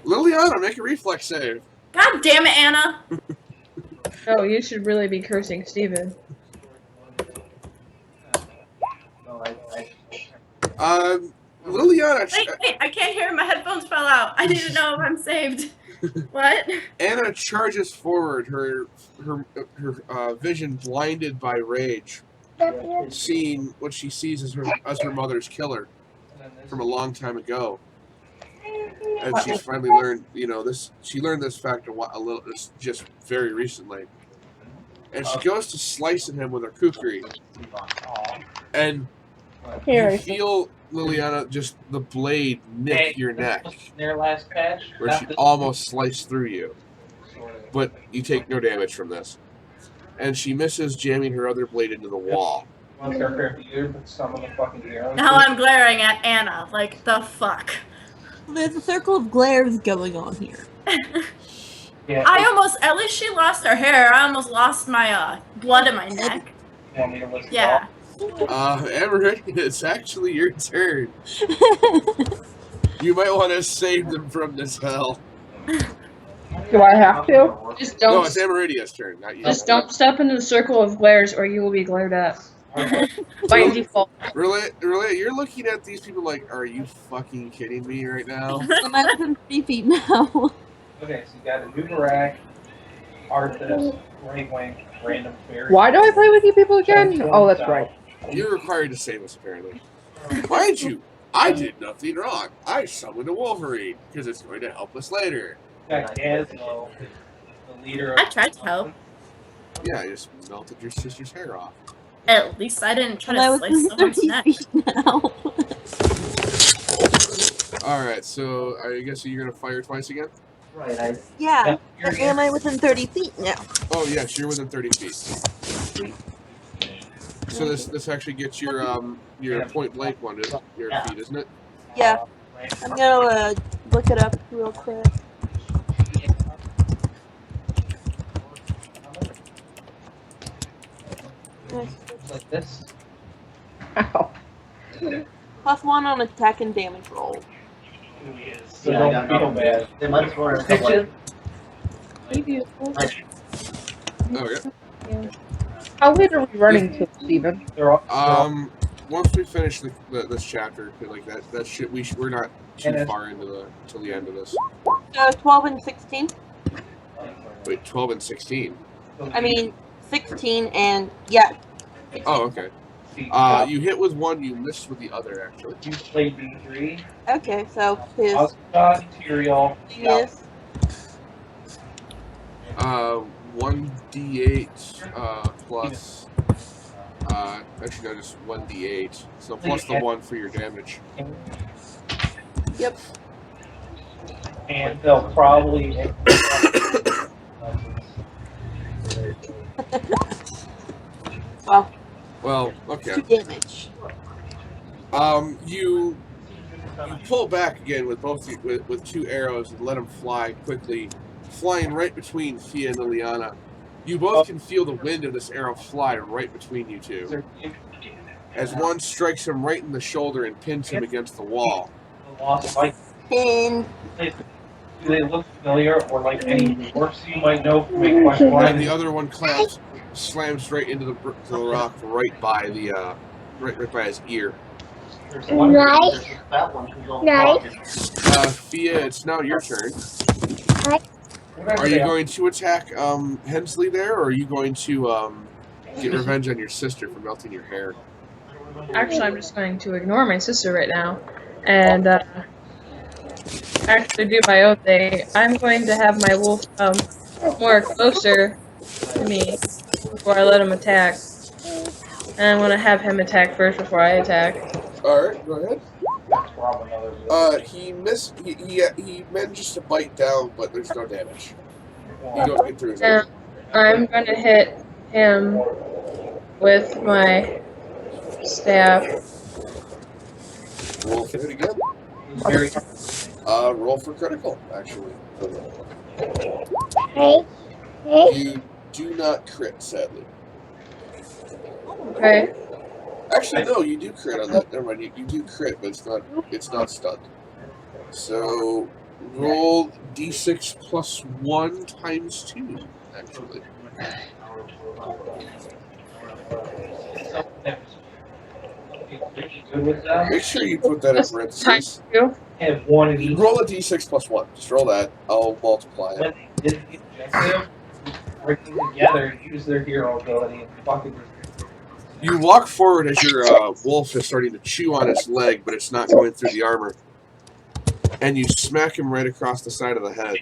Liliana, make a reflex save. God damn it, Anna. Oh, you should really be cursing Steven. Liliana, Wait, I can't hear. My headphones fell out. I need to know if I'm saved. What? Anna charges forward, her vision blinded by rage, seeing what she sees as her mother's killer from a long time ago. And she's finally learned, this. She learned this fact just very recently. And she goes to slice at him with her kukri. And you feel, Liliana, just the blade nick your neck, Their last patch. where she almost sliced through you. But you take no damage from this. And she misses, jamming her other blade into the wall. Now I'm glaring at Anna. Like, the fuck? There's a circle of glares going on here. Yeah. At least she lost her hair. I almost lost my, blood in my neck. Yeah. Everett, it's actually your turn. You might want to save them from this hell. Do I have to? Just No, don't. it's Amaridia's turn, not you. Just don't step into the circle of glares, or you will be glared at. By Really? default. Really, you're looking at these people like, are you fucking kidding me right now? Am I within 3 feet now? Okay, so you got a Nubarak, Arthas, Grey Wing, Random Fairy. Why do I play with you people again? Oh, that's right. You're required to save us, apparently. Mind you, I did nothing wrong. I summoned a Wolverine, because it's going to help us later. Got Gazmo, the leader of... I tried to help. Yeah, I just melted your sister's hair off. At least I didn't try Am I to within slice someone's 30 neck. feet now? Alright, so I guess you're going to fire twice again? Right, Yeah. But am I within 30 feet now? Oh, yes, you're within 30 feet. So this actually gets your point blank one, your feet, isn't it? Yeah. I'm gonna look it up real quick. Like this. Ow. +1 on attack and damage roll. So don't feel bad. They might have sworn a couple Bitches. Oh, yeah. How late are we running to, Steven? Once we finish this chapter, like that shit, we're not too far till the end of this. 12 and 16. Wait, 12 and 16. I mean, 16 and yeah. 16. Oh, okay. You hit with one, you missed with the other, actually. You played D3. Okay, so his Material. is 1d8 plus. Actually, no, just 1d8. So plus the 1 for your damage. yep. And they'll probably... Well, okay. 2 damage. You pull back again with with 2 arrows and let them fly quickly, flying right between Fia and Liliana. You both can feel the wind of this arrow fly right between you two, as one strikes him right in the shoulder and pins him against the wall. Pin. Do they look familiar or like any dwarfs you might know from a question line? And the other one slams right into the rock right by the right by his ear. Fia, it's now your turn. Are you going to attack Hensley there, or are you going to get revenge on your sister for melting your hair? Actually, I'm just going to ignore my sister right now, and actually do my own thing. I'm going to have my wolf more closer to me before I let him attack. And I'm going to have him attack first before I attack. Alright, go ahead. He missed. He manages to bite down, but there's no damage. You don't get through his arm. I'm going to hit him with my staff. Roll for it again. Roll for critical, actually. You do not crit, sadly. Okay. Actually, no, you do crit on that. Never mind, you do crit, but it's not stunned. So roll d6 plus 1 times 2, actually. Make sure you put that in parentheses. Times 2. Have one of each. Roll a d6 plus 1. Just roll that. I'll multiply it. When they did the objective, working together, use their hero ability and fucking. You walk forward as your wolf is starting to chew on its leg, but it's not going through the armor. And you smack him right across the side of the head.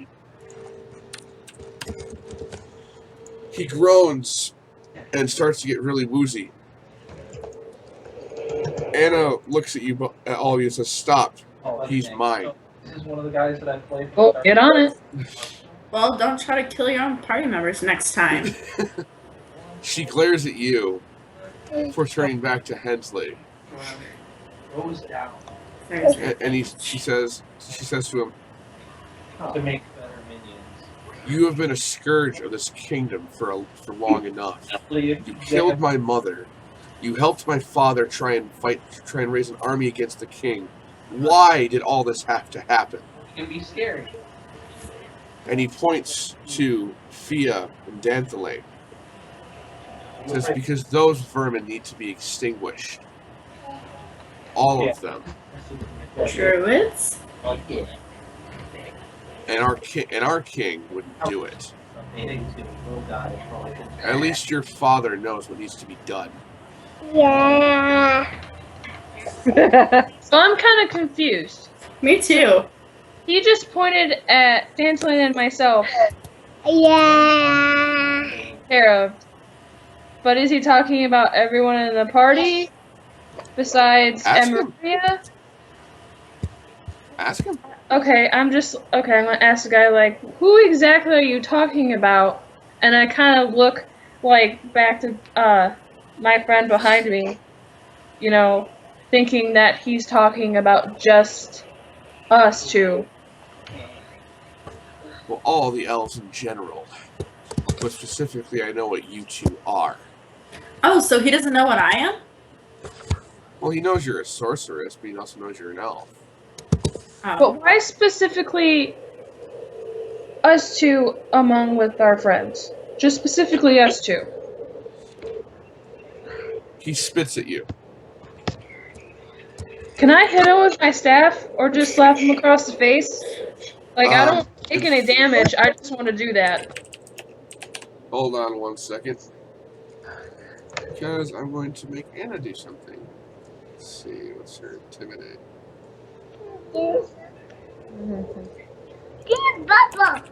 He groans and starts to get really woozy. Anna looks at you, at all of you, and says, "Stop. He's mine." This is one of the guys that I played. Oh, get on it. Well, don't try to kill your own party members next time. She glares at you for turning back to Hensley. Goes down And she says to him, to make better minions. "You have been a scourge of this kingdom for long enough. You killed my mother. You helped my father try and raise an army against the king. Why did all this have to happen?" It can be scary. And he points to Fia and Danthalane. Says, because those vermin need to be extinguished. All of them. Druids? And our king wouldn't do it. At least your father knows what needs to be done. Yeah. So I'm kind of confused. Me too. He just pointed at Danthalane and myself. Yeah. Tara. But is he talking about everyone in the party? Besides Ask him. Emeria? Ask him. Okay, I'm gonna ask the guy, like, who exactly are you talking about? And I kind of look, like, back to, my friend behind me, you know, thinking that he's talking about just us two. Well, all the elves in general. But specifically, I know what you two are. Oh, so he doesn't know what I am? Well, he knows you're a sorceress, but he also knows you're an elf. Oh. But why specifically us two among with our friends? Just specifically us two. He spits at you. Can I hit him with my staff or just slap him across the face? Like, I don't take any damage, I just want to do that. Hold on 1 second. Because I'm going to make Anna do something. Let's see, what's her intimidate? Give Bubba.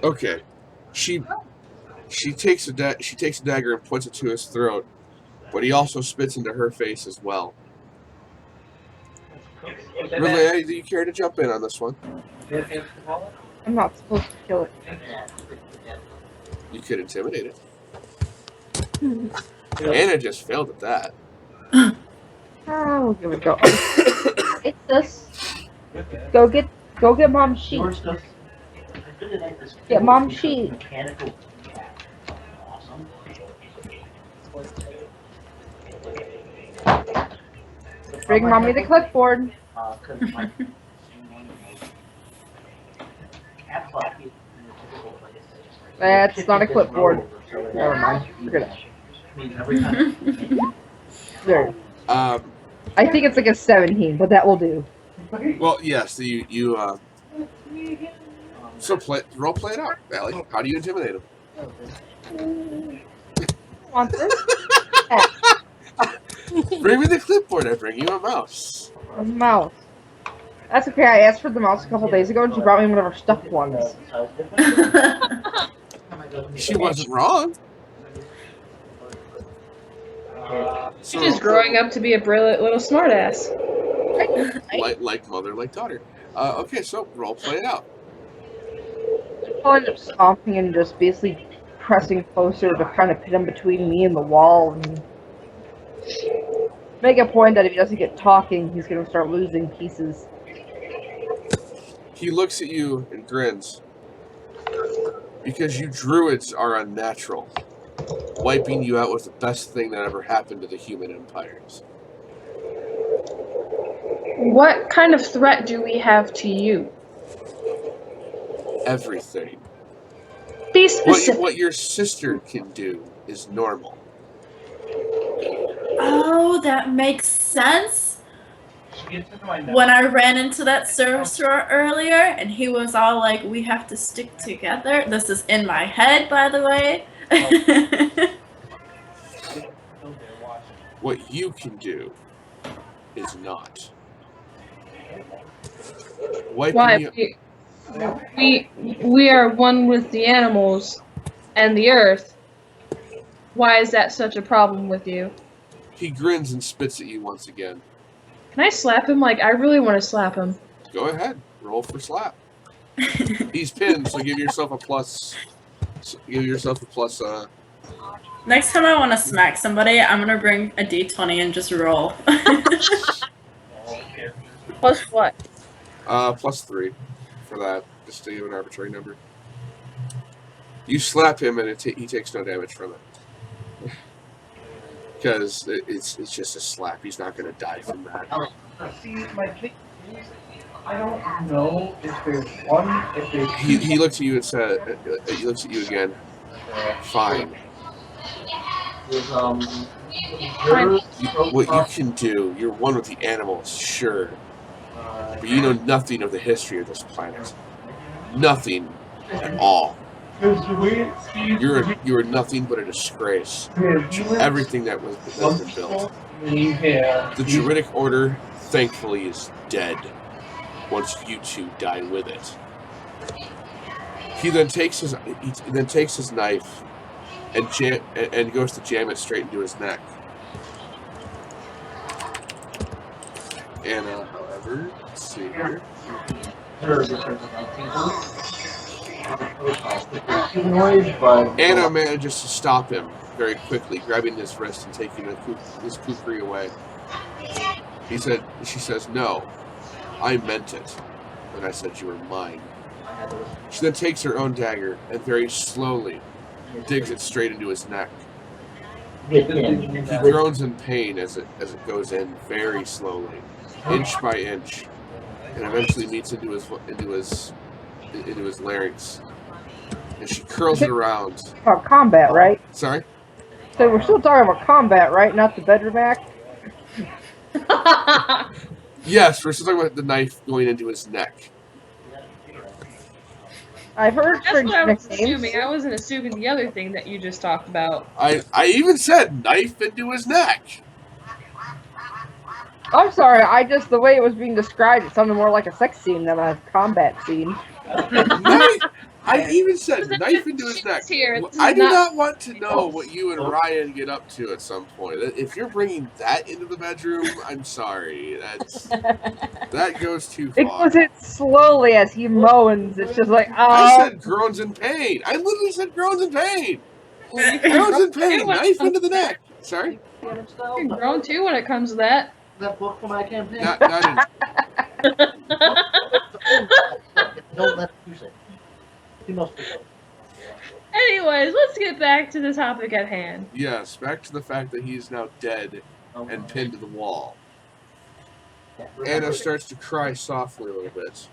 Okay. She takes a dagger and puts it to his throat, but he also spits into her face as well. Really, do you care to jump in on this one? I'm not supposed to kill it. You could intimidate it. Anna just failed at that. Oh, give it a go. It's this. Go get Mom's sheet. Get Mom's sheet. Bring Mommy the clipboard. That's not a clipboard. Never mind. Forget it. There. I think it's like a 17, but that will do. Well, yes, so role play it out, Allie. How do you intimidate him? Want this? Bring me the clipboard. I bring you a mouse. A mouse. That's okay. I asked for the mouse a couple days ago, and she brought me one of her stuffed ones. She wasn't wrong. She's just growing up to be a brilliant little smartass. Like mother, like daughter. Okay, so role play it out. I'll end up stomping and just basically pressing closer to kind of pit him between me and the wall and make a point that if he doesn't get talking, he's going to start losing pieces. He looks at you and grins. Because you druids are unnatural. Wiping you out was the best thing that ever happened to the human empires. What kind of threat do we have to you? Everything. Be specific. What your sister can do is normal. Oh, that makes sense. When I ran into that sorcerer earlier, and he was all like, we have to stick together. This is in my head, by the way. What you can do is not. Why? We are one with the animals and the earth. Why is that such a problem with you? He grins and spits at you once again. Can I slap him? Like, I really want to slap him. Go ahead. Roll for slap. He's pinned, so give yourself a plus. Next time I want to smack somebody, I'm going to bring a D20 and just roll. Plus what? +3 for that, just to give an arbitrary number. You slap him and he takes no damage from it. Because it's just a slap. He's not going to die from that. I don't know if there's one. If there's He looks at you and said, he looks at you again. Fine. What you can do, you're one with the animals, sure. But you know nothing of the history of this planet. Nothing at all. You are nothing but a disgrace to everything that has been built. The Druidic Order, thankfully, is dead once you two die with it. He then takes his knife and goes to jam it straight into his neck. Anna, however, let's see here. Anna manages to stop him very quickly, grabbing his wrist and taking his kukri away. She says, "No, I meant it, and I said you were mine." She then takes her own dagger and very slowly digs it straight into his neck. He groans in pain as it goes in very slowly, inch by inch, and eventually meets into his larynx. And she curls it around. About combat, right? Sorry? So we're still talking about combat, right? Not the bedroom act? Yes, we're still talking about the knife going into his neck. I've heard That's what I was nicknames. assuming. I wasn't assuming the other thing that you just talked about. I even said knife into his neck. I'm sorry, the way it was being described, it sounded more like a sex scene than a combat scene. I even said knife into his neck. I do not want to know what you and Ryan get up to at some point. If you're bringing that into the bedroom, I'm sorry. That goes too far. It goes in slowly as he moans. It's just like, I said groans in pain. I literally said groans in pain. Groans in pain. Knife into the neck. Sorry? You can groan too when it comes to that. That book for my campaign. Not Don't let him use it. He must be. Anyways, let's get back to the topic at hand. Yes, back to the fact that he is now dead and pinned to the wall. Anna starts to cry softly a little bit,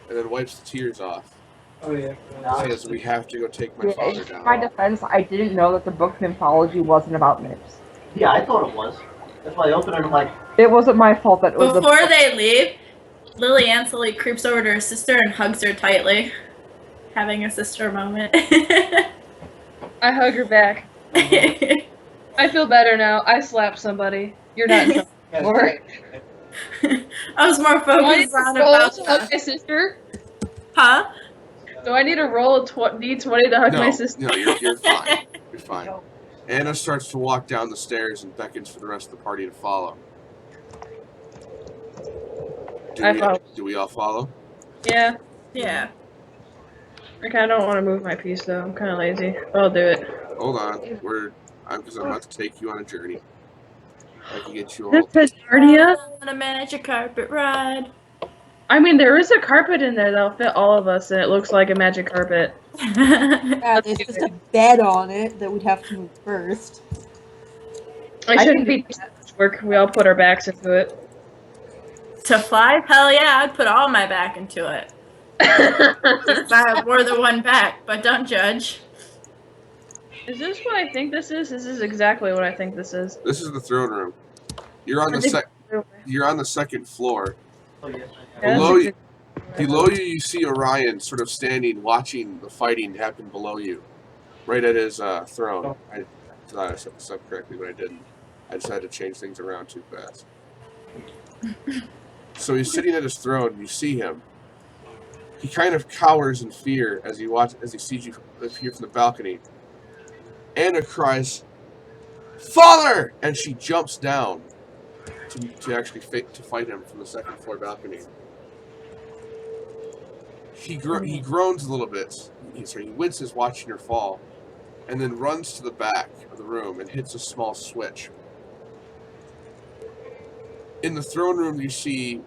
and then wipes the tears off. Oh yeah. Says, "We have to go take my father down." In my defense, I didn't know that the book mythology wasn't about nymphs. Yeah, I thought it was. That's why I opened it and I'm like... It wasn't my fault that it was Before they leave, Lily Ansley creeps over to her sister and hugs her tightly. Having a sister moment. I hug her back. I feel better now. I slapped somebody. You're not in trouble anymore. I was more Do I need focused to on roll about to hug my sister? Huh? Do I need to roll a D20 to hug my sister? No, you're fine. You're fine. Anna starts to walk down the stairs and beckons for the rest of the party to follow. Do we all follow? Yeah. Yeah. I kind of don't want to move my piece though. I'm kind of lazy. But I'll do it. Hold on. Because I'm about to take you on a journey. I can get you all. Narnia? On a magic carpet ride. I mean, there is a carpet in there that'll fit all of us, and it looks like a magic carpet. Yeah, there's just a bed on it that we'd have to move first. I shouldn't be that much work. We all put our backs into it. To fly? Hell yeah, I'd put all my back into it. If I have more than one back, but don't judge. Is this what I think this is? This is exactly what I think this is. This is the throne room. You're on the second floor. Below you, you see Orion sort of standing, watching the fighting happen below you, right at his throne. I thought I set this up correctly, but I didn't. I decided to change things around too fast. So he's sitting at his throne, and you see him. He kind of cowers in fear as he sees you appear from the balcony. Anna cries, "Father!" and she jumps down to actually fight him from the second floor balcony. He groans a little bit. He winces watching her fall, and then runs to the back of the room and hits a small switch. In the throne room, you see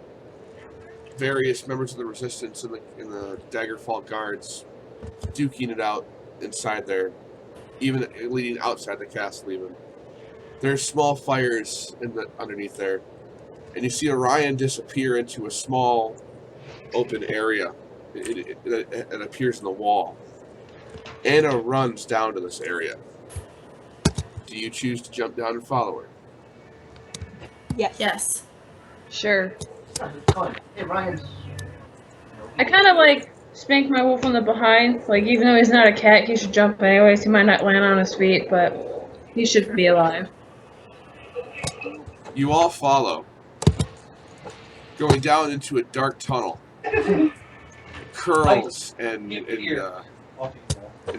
various members of the Resistance and the Daggerfall guards duking it out inside there, even leading outside the castle. Even there's small fires underneath there, and you see Orion disappear into a small open area. It appears in the wall. Anna runs down to this area. Do you choose to jump down and follow her? Yes. Yes. Sure. Hey, Ryan. I kind of like spank my wolf from the behind. Like, even though he's not a cat, he should jump anyways. He might not land on his feet, but he should be alive. You all follow, going down into a dark tunnel. It curls and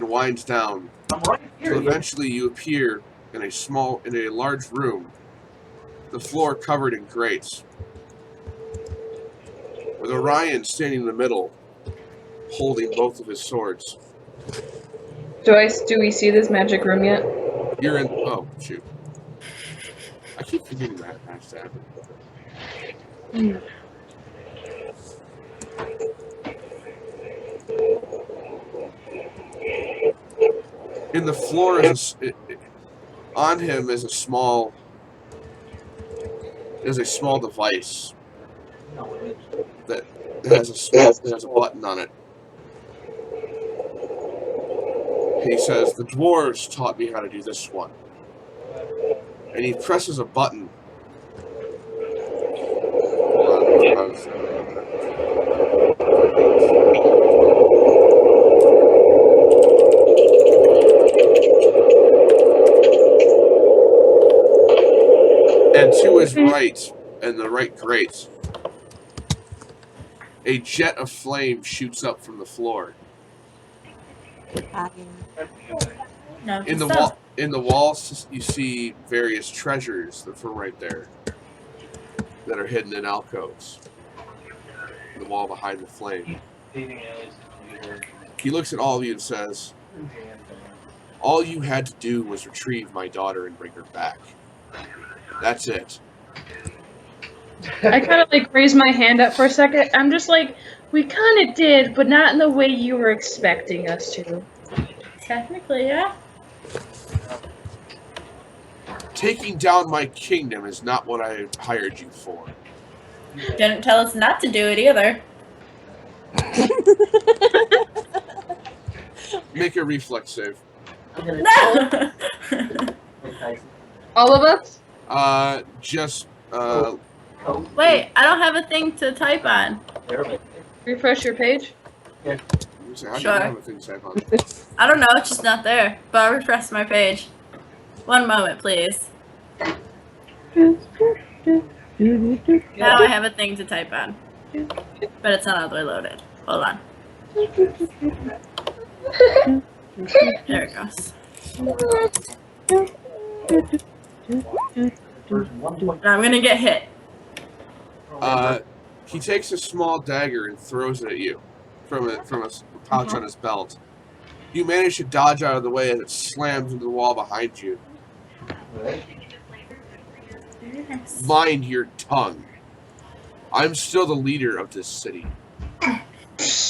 winds down. I'm right here. So eventually you appear in a large room, the floor covered in grates, with Orion standing in the middle, holding both of his swords. Do we see this magic room yet? You're in. Oh shoot! I keep forgetting that has to happen. In the floor on him is a small device that has a button on it. He says, "The dwarves taught me how to do this one." And he presses a button. Hold on. And to his right, and the right grate, a jet of flame shoots up from the floor. No. In the walls, you see various treasures from right there that are hidden in alcoves. The wall behind the flame. He looks at all of you and says, "All you had to do was retrieve my daughter and bring her back. That's it." I kind of like raise my hand up for a second. I'm just like, we kind of did, but not in the way you were expecting us to. Technically, yeah. Taking down my kingdom is not what I have hired you for. Didn't tell us not to do it either. Make a reflex save. All of us? Just Wait, I don't have a thing to type on. Refresh your page. how do you Sure. have a thing to type on? I don't know, it's just not there. But I'll refresh my page. One moment, please. Now I have a thing to type on. But it's not all the way loaded. Hold on. There it goes. I'm gonna get hit. He takes a small dagger and throws it at you from a pouch on his belt. You manage to dodge out of the way as it slams into the wall behind you. Mind your tongue. I'm still the leader of this city.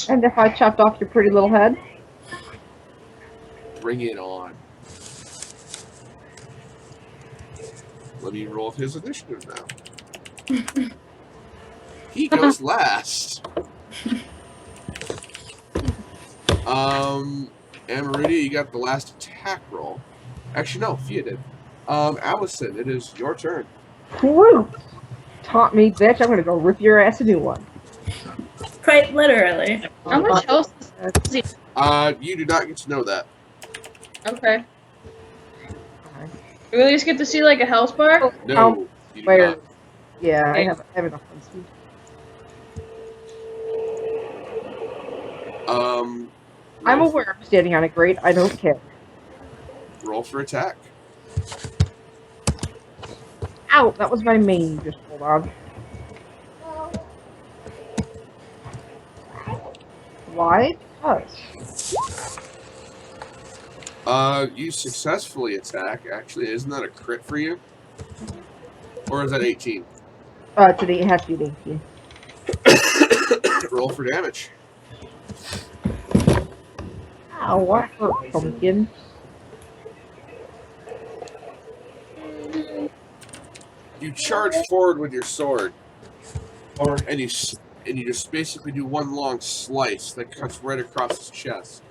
And if I chopped off your pretty little head? Bring it on. Let me roll his initiative now. He goes last. Amarudia, you got the last attack roll. Actually, no, Fia did. Allison, it is your turn. Whew. Taunt me, bitch. I'm gonna go rip your ass a new one. Quite literally. How much health is he? You do not get to know that. Okay. Do we at least get to see like a health bar? No, you do Where? not. Yeah, I have enough on speed. I'm roll aware I'm standing on a grate. I don't care. Roll for attack. Ow! That was my main. Just hold on. Why? Because. You successfully attack. Actually, isn't that a crit for you? Or is that 18? Today it has to be 18. Roll for damage. Ow, what hurt, pumpkin? You charge forward with your sword, and and you just basically do one long slice that cuts right across his chest.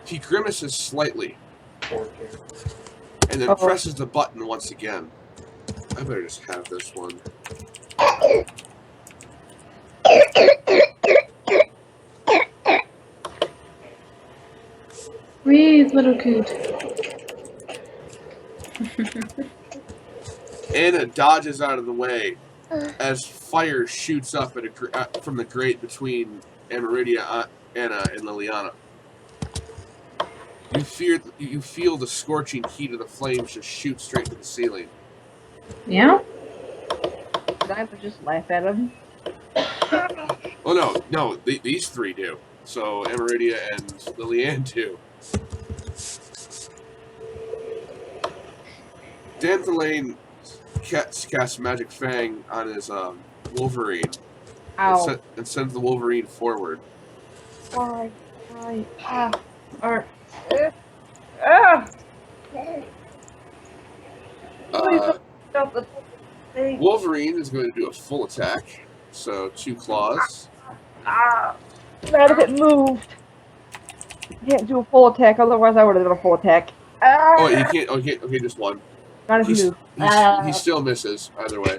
He grimaces slightly, and then presses the button once again. I better just have this one. Breathe, little coot. Anna dodges out of the way as fire shoots up from the grate between Amaridia, Anna, and Liliana. You feel the scorching heat of the flames just shoot straight to the ceiling. Yeah? Did I ever just laugh at him? Oh no, these three do. So Amaridia and Lilianne do. Danthalane casts Magic Fang on his Wolverine. Ow. And sends the Wolverine forward. Why? Wolverine is going to do a full attack. So 2 claws. Not if it moved. You can't do a full attack, otherwise I would have done a full attack. Oh, you can't. Okay, just one. Not if you He still misses either way.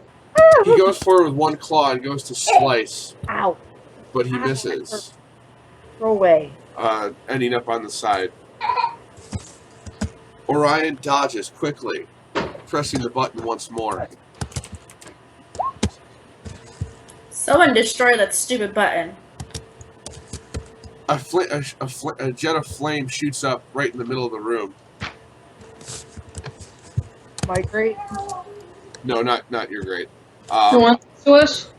He goes forward with 1 claw and goes to slice. Ow. But he misses. Go away. Ending up on the side. Orion dodges quickly, pressing the button once more. Someone destroy that stupid button. A jet of flame shoots up right in the middle of the room. My great. No, not your grate. Who wants to us?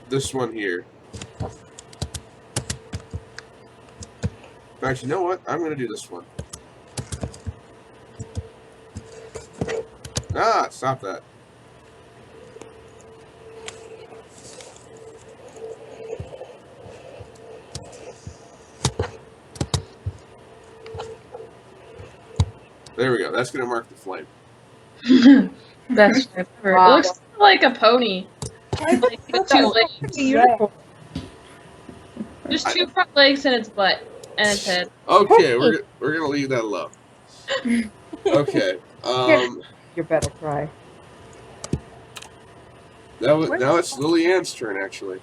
This one here. In fact, you know what? I'm going to do this one. Ah, stop that. There we go. That's going to mark the flame. That's clever. It looks like a pony. Like with 2 legs. Beautiful. Just 2 front legs and its butt and its head. Okay, we're gonna leave that alone. Okay. You better try. Now it's Lilianne's turn actually.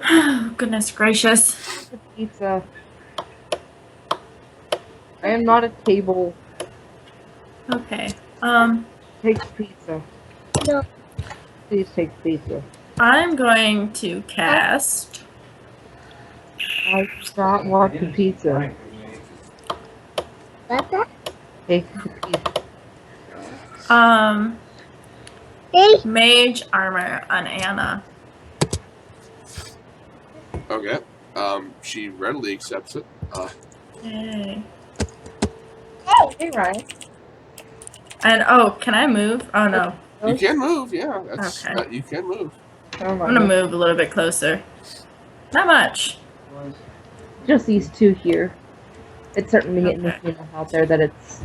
Oh, goodness gracious. Pizza. I am not a table. Okay. Take pizza. No. Please take pizza. I'm going to cast. I don't want the pizza. What's that? Take the pizza. Hey. Mage armor on Anna. Okay. She readily accepts it. Yay. Hey, Ryan. And can I move? Oh no. You can move, yeah. That's Okay. you can move. I'm gonna move a little bit closer. Not much. Just these 2 here. It's certainly getting enough out there that it's.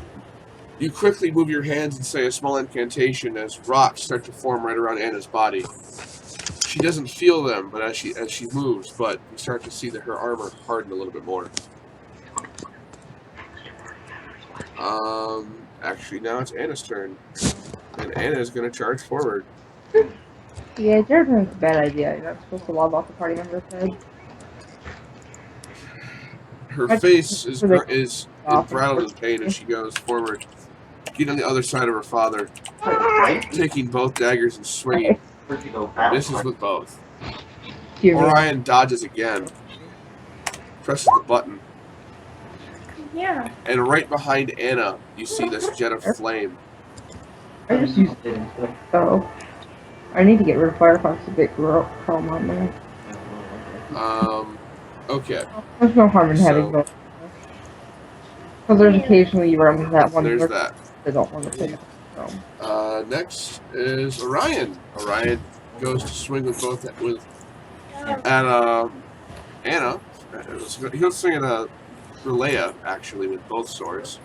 You quickly move your hands and say a small incantation as rocks start to form right around Anna's body. She doesn't feel them, but as she moves, but you start to see that her armor harden a little bit more. Actually, now it's Anna's turn, and Anna is going to charge forward. Yeah, Jordan's a bad idea. You're not supposed to lob off the party member's head. Her face is embroiled in pain as she goes forward, getting on the other side of her father, taking both daggers and swinging. Misses with both. Orion dodges again, presses the button. Yeah. And right behind Anna, you see this jet of flame. I just used it. Oh. I need to get rid of Firefox to get Chrome on there. Okay. There's no harm in having both. Because there's occasionally you run with that one. There's that. They don't want to take it. So. Next is Orion. Orion goes to swing with both Anna. He'll swing at Relea, actually, with both swords.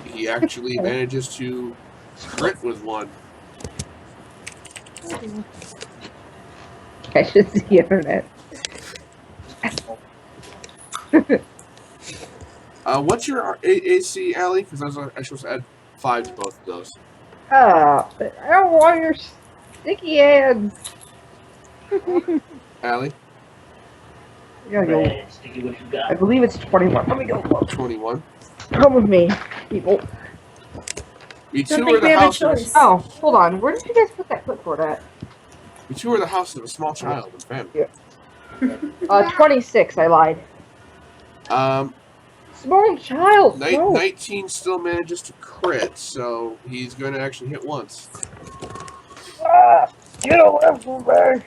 He actually manages to Crit with 1. I should see the internet. What's your AC, Allie? Because I was supposed to add 5 to both of those. I don't want your sticky hands. Allie? I believe it's 21. Let me go. 21. Come with me, people. You Don't two think are the we have a house of choice. Oh, hold on. Where did you guys put that clipboard at? you two are the house of a small child and family. 26. I lied. Small child. No. 19 still manages to crit, so he's going to actually hit once. Get away from me.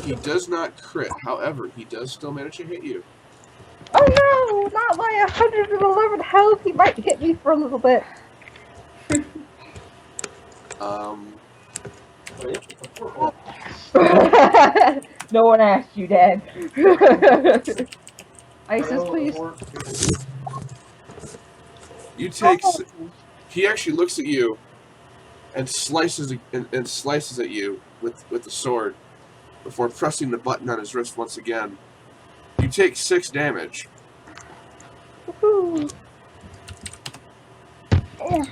He does not crit. However, he does still manage to hit you. Oh no! Not my 111 health. He might hit me for a little bit. No one asked you, Dad. Isis, please. You take. He actually looks at you and slices at you with the sword before pressing the button on his wrist once again. You take 6 damage.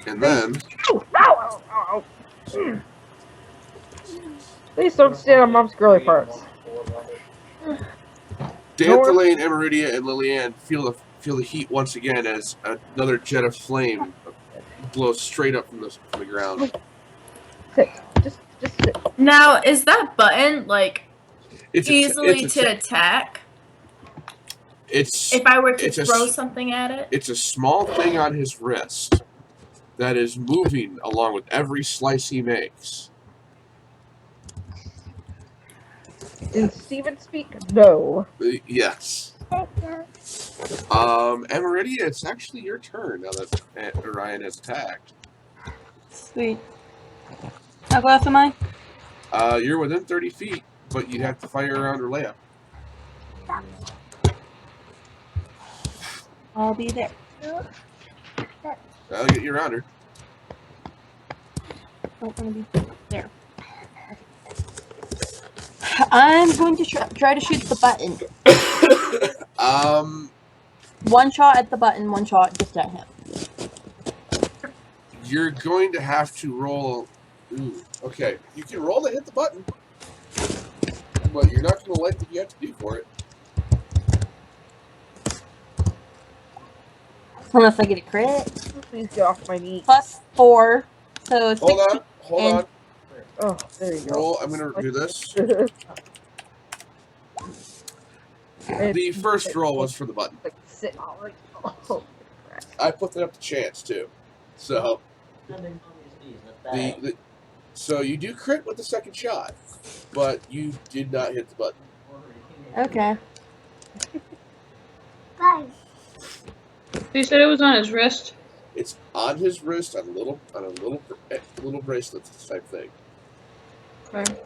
And then. Ow. Please don't stand on Mom's girly parts. Danthalane, Emeridia, and Lillian feel the heat once again as another jet of flame blows straight up from the ground. Just sit. Now, is that button like It's easily to attack? If I were to throw something at it? It's a small thing on his wrist that is moving along with every slice he makes. Did Steven speak? No. Yes. Emeridia, it's actually your turn now that Orion has attacked. Sweet. How close am I? You're within 30 feet, but you'd have to fire around Relea. I'll be there. That'll get you around her. I'm gonna be there. I'm going to try to shoot the button. One shot at the button, one shot just at him. You're going to have to roll. Ooh, okay. You can roll to hit the button, but you're not going to like what you have to do for it. Unless I get a crit. Please get off my knee. +4. So Hold on. Oh, there you go. Roll. I'm going to do this. The first roll was for the button. Like, sit on it. Oh, I put that up to chance too. So so you do crit with the second shot, but you did not hit the button. okay. You said it was on his wrist. It's on his wrist on a little bracelet type thing. Okay.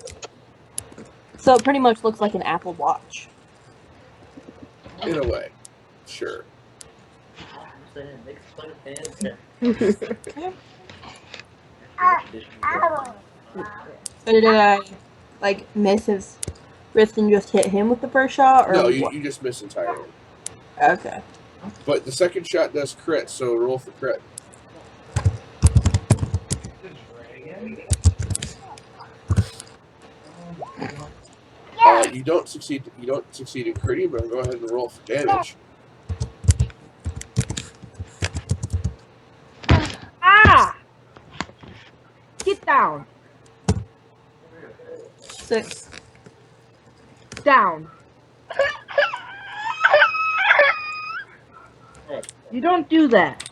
So it pretty much looks like an Apple Watch. In a way, sure. So did I like miss his wrist and just hit him with the first shot, or No, what? you just miss entirely. Okay. But the second shot does crit, so roll for crit. You don't succeed in critting, but go ahead and roll for damage. Ah! Get down. 6. Down. You don't do that.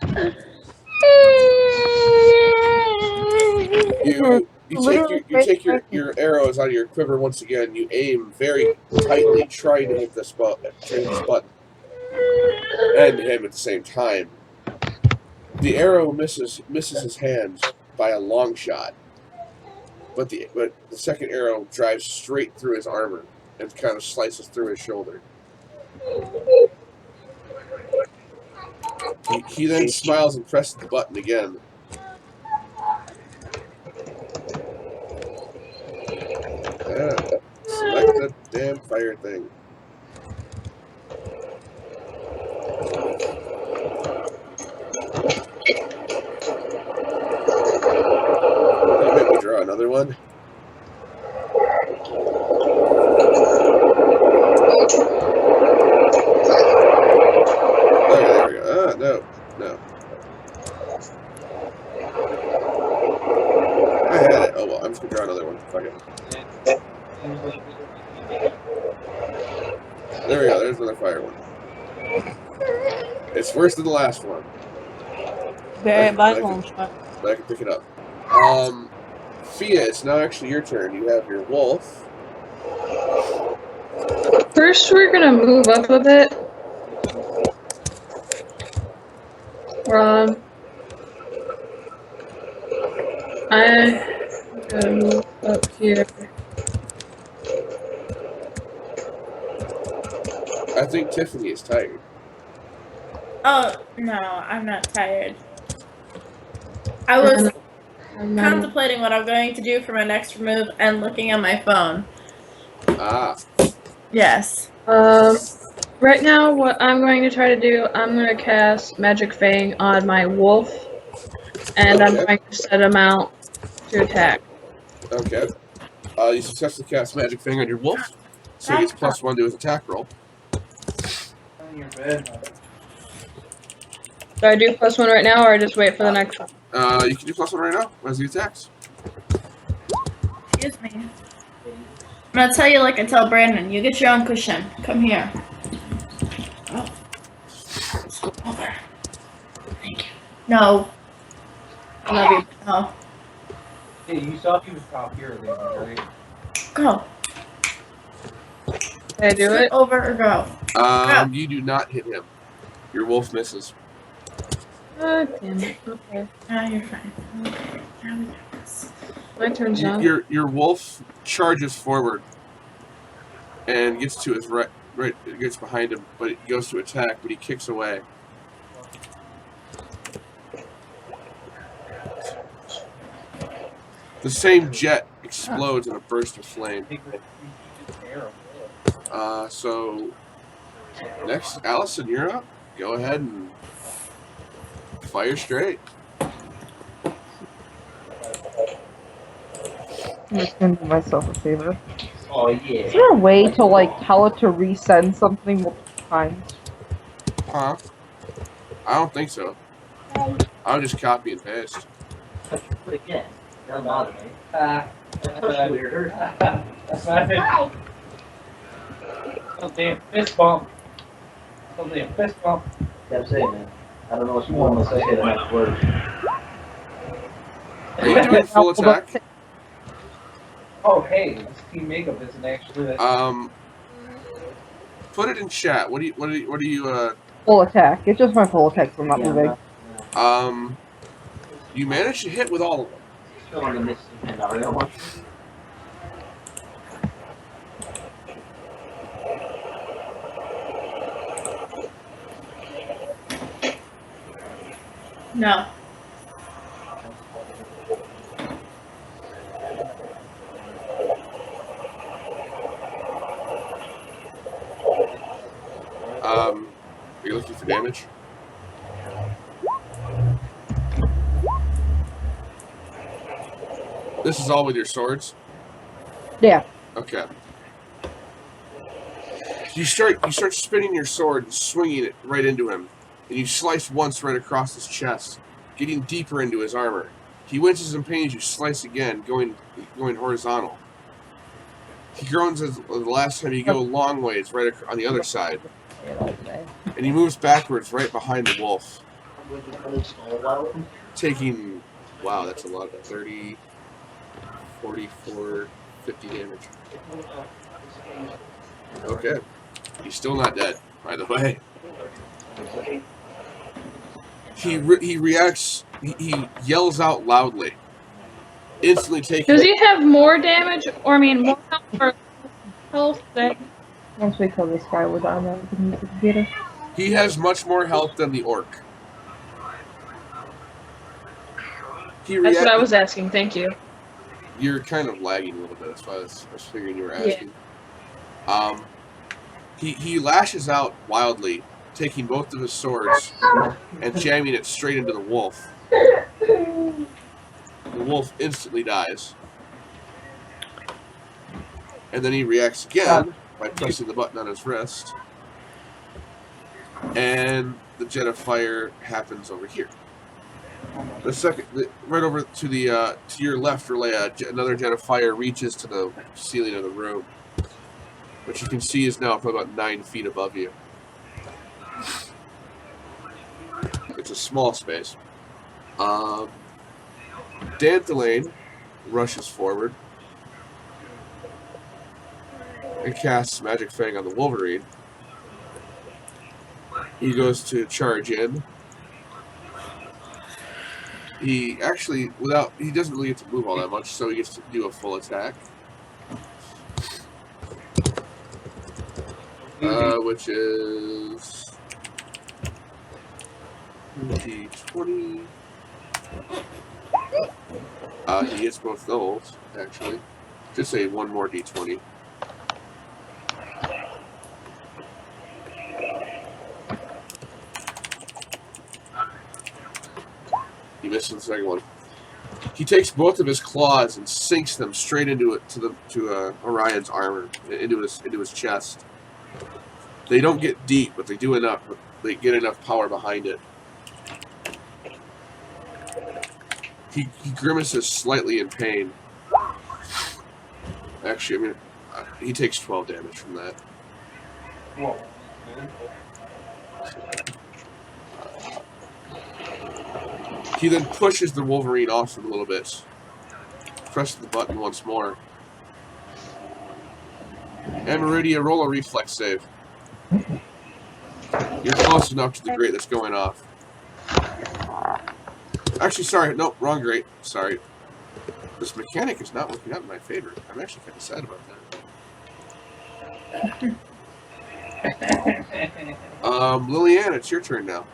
You take your arrows out of your quiver once again. You aim very tightly, trying to hit this button, and him at the same time. The arrow misses his hand by a long shot, but the second arrow drives straight through his armor and kind of slices through his shoulder. He then smiles and presses the button again. damn fire thing. Maybe we draw another one. Okay, there we go. Ah, no. I had it. Oh well, I'm just gonna draw another one. Fuck it. There we go. There's another fire one. It's worse than the last one. Very by long shot. But I can pick it up. Fia, it's now actually your turn. You have your wolf. First, we're gonna move up a bit. I'm gonna move up here. I think Tiffany is tired. Oh, no, I'm not tired. I was contemplating what I'm going to do for my next move and looking at my phone. Ah. Yes. Right now, what I'm going to try to do, I'm going to cast Magic Fang on my wolf, and I'm going to set him out to attack. Okay. You successfully cast Magic Fang on your wolf, so he gets +1 to his attack roll. Do I do +1 right now, or just wait for the next one? You can do +1 right now as he attacks. Excuse me. I'm gonna tell you like I tell Brandon, you get your own cushion. Come here. Oh. Scoop over. Thank you. No. I love you. No. Hey, you saw he was top here, right? Go. Can I do it? Over or go? You do not hit him. Your wolf misses. Oh, damn it. Okay. You're fine. Okay. Now we got this. My turn's now. Your wolf charges forward and gets to his right. It gets behind him, but it goes to attack, but he kicks away. The same jet explodes in a burst of flame. So next, Allison, you're up. Go ahead and fire straight. I'm just gonna do myself a favor. Oh, yeah. Is there a way to like tell it to resend something multiple times? Huh? I don't think so. I'll just copy and paste. Again, don't bother me. That's weirder. That's not it. Something fist bump. Something fist bump. Gotta say, man. I don't know what's more unless I say the next word. Are you doing full attack? Oh, hey, this team makeup isn't actually that. Put it in chat. What do you Full attack. It's just my full attack, so I'm not moving. You managed to hit with all of them. Still on the missing scenario. No. Are you looking for damage? This is all with your swords? Yeah. Okay. You start spinning your sword and swinging it right into him, and you slice once right across his chest, getting deeper into his armor. He winces in pain as you slice again, going horizontal. He groans as the last time you go long ways right on the other side, and he moves backwards right behind the wolf, taking, wow, that's a lot, 30, 44, 50 damage. Okay. He's still not dead, by the way. He reacts, he yells out loudly. Instantly taking... Does he have more damage, or I mean, more health or health than... Once we kill this guy, we're done. Then we can use the computer. He has much more health than the orc. That's what I was asking, thank you. You're kind of lagging a little bit, that's why I was figuring you were asking. He lashes out wildly, taking both of his swords and jamming it straight into the wolf. The wolf instantly dies. And then he reacts again by pressing the button on his wrist. And the jet of fire happens over here. Right over to the to your left, Relea, another jet of fire reaches to the ceiling of the room, which you can see is now probably about 9 feet above you. It's a small space. Danthalane rushes forward and casts Magic Fang on the Wolverine. He goes to charge in. He actually, he doesn't really get to move all that much, so he gets to do a full attack. Which is D20. He hits both those, actually. Just say one more D20. He misses the second one. He takes both of his claws and sinks them straight into Orion's armor, into his chest. They don't get deep, but they do enough. They get enough power behind it. He grimaces slightly in pain. Actually, I mean, he takes 12 damage from that. Whoa. He then pushes the Wolverine off him a little bit. Presses the button once more. And Meridia, roll a reflex save. You're close enough to the grate that's going off. Actually, sorry. Nope, wrong grate. Sorry. This mechanic is not working out in my favor. I'm actually kind of sad about that. Lillian, it's your turn now.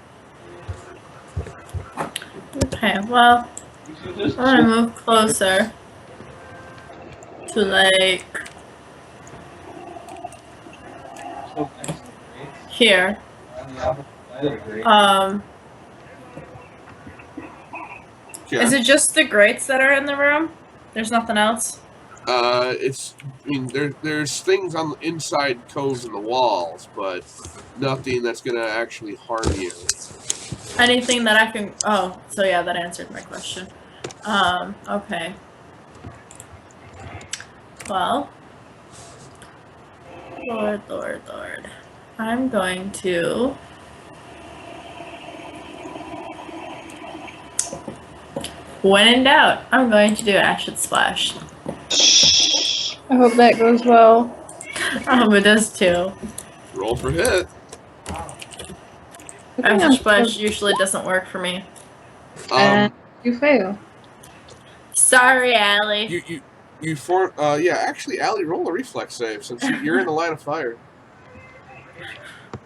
Okay, well, I'm gonna move closer to, like, here. Yeah. Is it just the grates that are in the room? There's nothing else? There's things on the inside coves in the walls, but nothing that's gonna actually harm you. Anything that I can... Oh, so yeah, that answered my question. Okay. Well. Lord. I'm going to... When in doubt, I'm going to do Acid Splash. I hope that goes well. I hope it does too. Roll for hit. Acid Splash usually doesn't work for me. And you fail. Sorry, Allie. Actually, Allie, roll a reflex save since you're in the line of fire.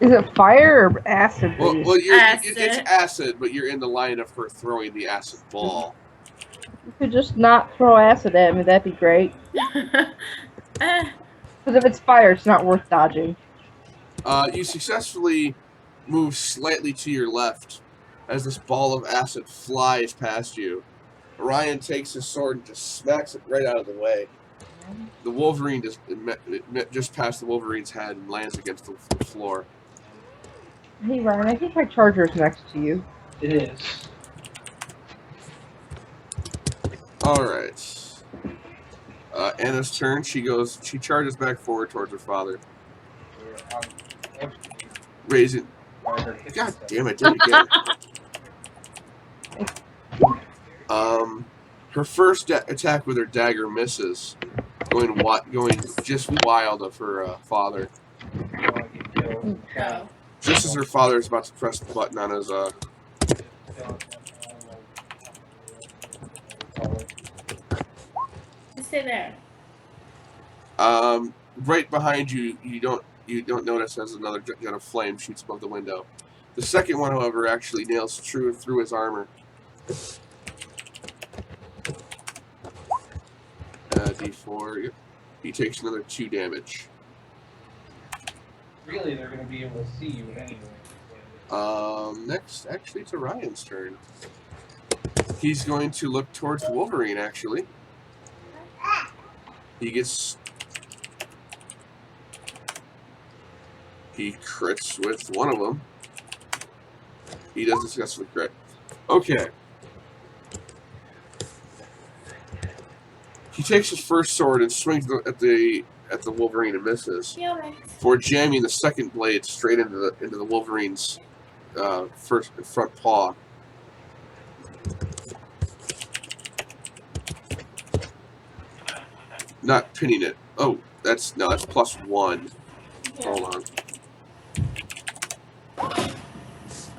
Is it fire or acid? Well, Acid. it's acid, but you're in the line of her throwing the acid ball. You could just not throw acid at me, that'd be great. Because if it's fire, it's not worth dodging. You successfully move slightly to your left as this ball of acid flies past you. Orion takes his sword and just smacks it right out of the way. The Wolverine just past the Wolverine's head and lands against the floor. Hey Ryan, I think my charger's next to you. It is. Alright. Anna's turn. She charges back forward towards her father. Raising. God damn it, did it again. Her first attack with her dagger misses, going just wild of her father. Oh. Just as her father is about to press the button on his Stay there. right behind you, you don't notice as another jet of flame shoots above the window. The second one, however, actually nails true through his armor. D4. Yep. He takes another 2 damage. Really, they're going to be able to see you anyway. Next, actually, it's Orion's turn. He's going to look towards the Wolverine, actually. He crits with one of them. He doesn't successfully crit. Okay. He takes his first sword and swings at the Wolverine and misses. For jamming the second blade straight into the Wolverine's front paw. Not pinning it. Oh, that's +1. Hold on.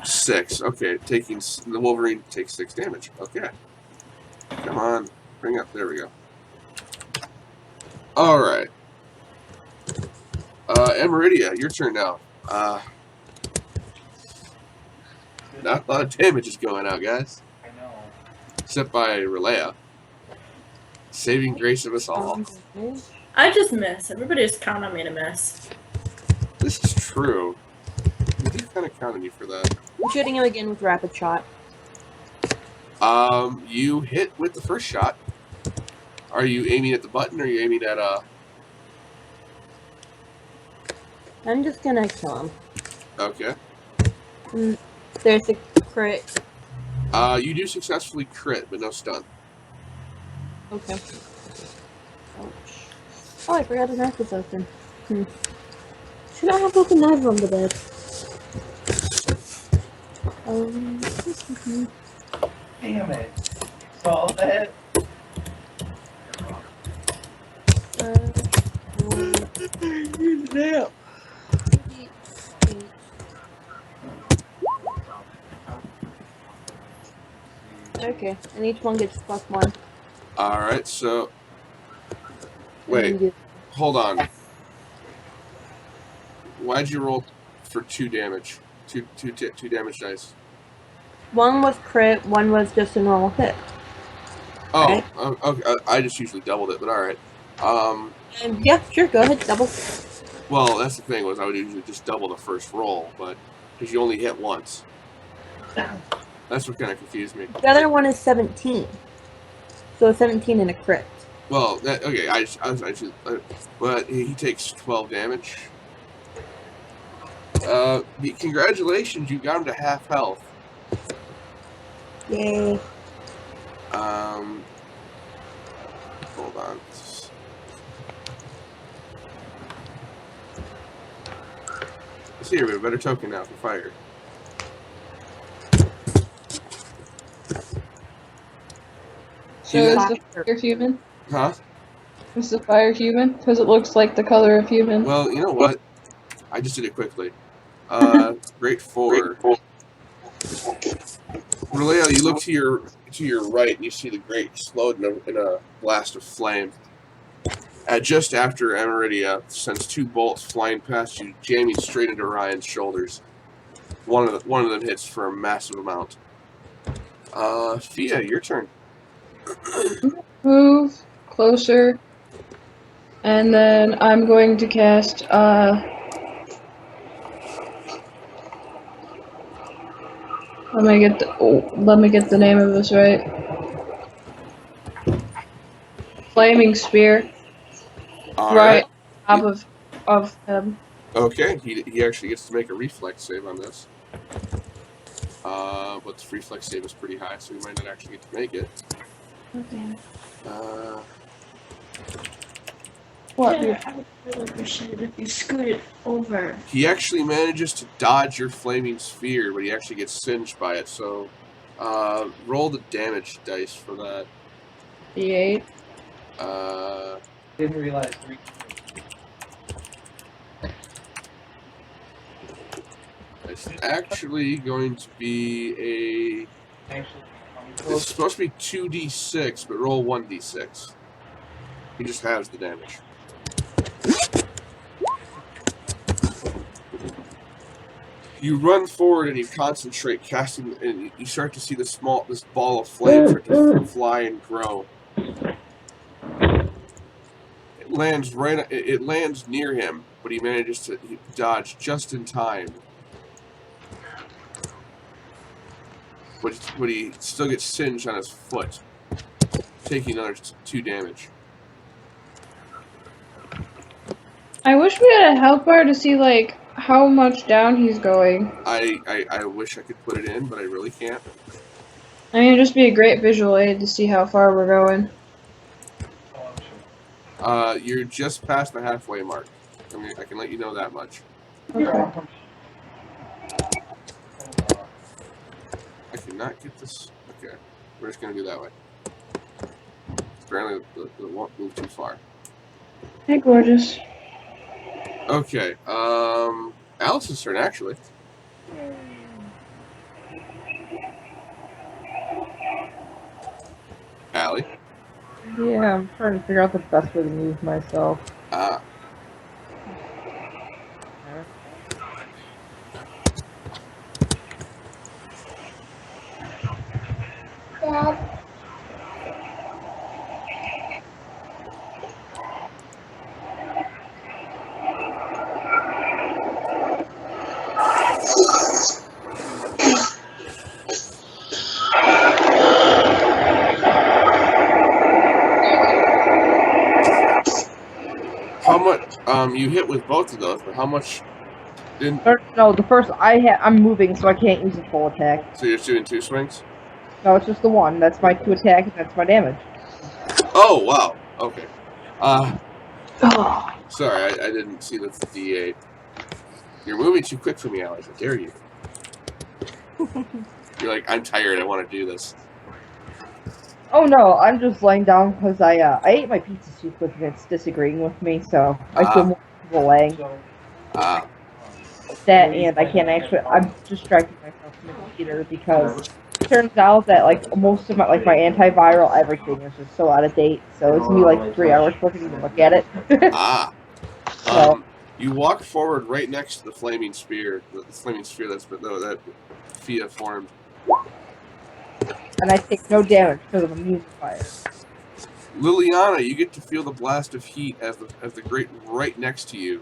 6. Okay, the Wolverine takes 6 damage. Okay. Come on. Bring up. There we go. Alright. Emeridia, your turn now. Not a lot of damage is going out, guys. I know. Except by Relea. Saving grace of us all. I just miss. Everybody just count on me to miss. This is true. We do kind of count on you for that. I'm shooting him again with rapid shot. You hit with the first shot. Are you aiming at the button or are you aiming at I'm just gonna kill him. Okay. There's a crit. You do successfully crit, but no stun. Okay. Ouch. Oh, I forgot the knife was open. Should I have opened knife on the bed? Damn it. Saw that? Yeah. Okay, and each one gets +1. Alright, so... Wait, hold on. Why'd you roll for 2 damage? Two damage dice. One was crit, one was just a normal hit. Oh, right? Okay. I just usually doubled it, but alright. Yeah, sure, go ahead, double. Well, that's the thing, was I would usually just double the first roll, but... Because you only hit once. That's what kind of confused me. The other one is 17. So a 17 and a crit. Well, okay, but he takes 12 damage. Congratulations, you got him to half health. Yay. Hold on. Let's see here, we have a better token now for fire. So is the fire human? Huh? Is the fire human? Because it looks like the color of human. Well, you know what? I just did it quickly. Grade 4. Releo, you look to your right and you see the grate explode in a blast of flame. Just after Emeridia sends 2 bolts flying past you, jamming straight into Ryan's shoulders. One of them hits for a massive amount. Fia, your turn. Move closer, and then I'm going to cast let me get the name of this right. Flaming spear. Right on top of him. Okay, he actually gets to make a reflex save on this. But the reflex save is pretty high, so he might not actually get to make it. Okay. What? Yeah, I would really appreciate it if you scooted over. He actually manages to dodge your flaming sphere, but he actually gets singed by it, so roll the damage dice for that. D8. Didn't realize. It's actually going to be it's supposed to be 2d6, but roll 1d6. He just has the damage. You run forward and you concentrate, casting, and you start to see this ball of flame start to fly and grow. It lands near him, but he manages to dodge just in time. But he still gets singed on his foot, taking another 2 damage. I wish we had a health bar to see, like, how much down he's going. I wish I could put it in, but I really can't. I mean, it'd just be a great visual aid to see how far we're going. You're just past the halfway mark. I mean, I can let you know that much. Okay. I cannot get this. Okay, we're just gonna do that way. Apparently, it won't move too far. Hey, gorgeous. Okay, Alice's turn, actually. Allie. Yeah, I'm trying to figure out the best way to move myself. Dad. How much? You hit with both of those, but how much? No, the first I'm moving, so I can't use a full attack. So you're just doing 2 swings? No, it's just the one. That's my 2 attack, and that's my damage. Oh wow. Okay. Oh. Sorry, I didn't see the D8. You're moving too quick for me, Alex. How dare you? You're like, I'm tired. I want to do this. Oh no, I'm just laying down because I ate my pizza too quick and it's disagreeing with me, so I feel more comfortable laying. That and I can't actually. I'm distracting myself from the computer because it turns out that like most of my my antiviral everything is just so out of date. So it's me like 3 hours before I can even look at it. You walk forward right next to the flaming spear. The flaming spear that Fia formed. And I take no damage because I'm immune to fire. Liliana, you get to feel the blast of heat as the grate right next to you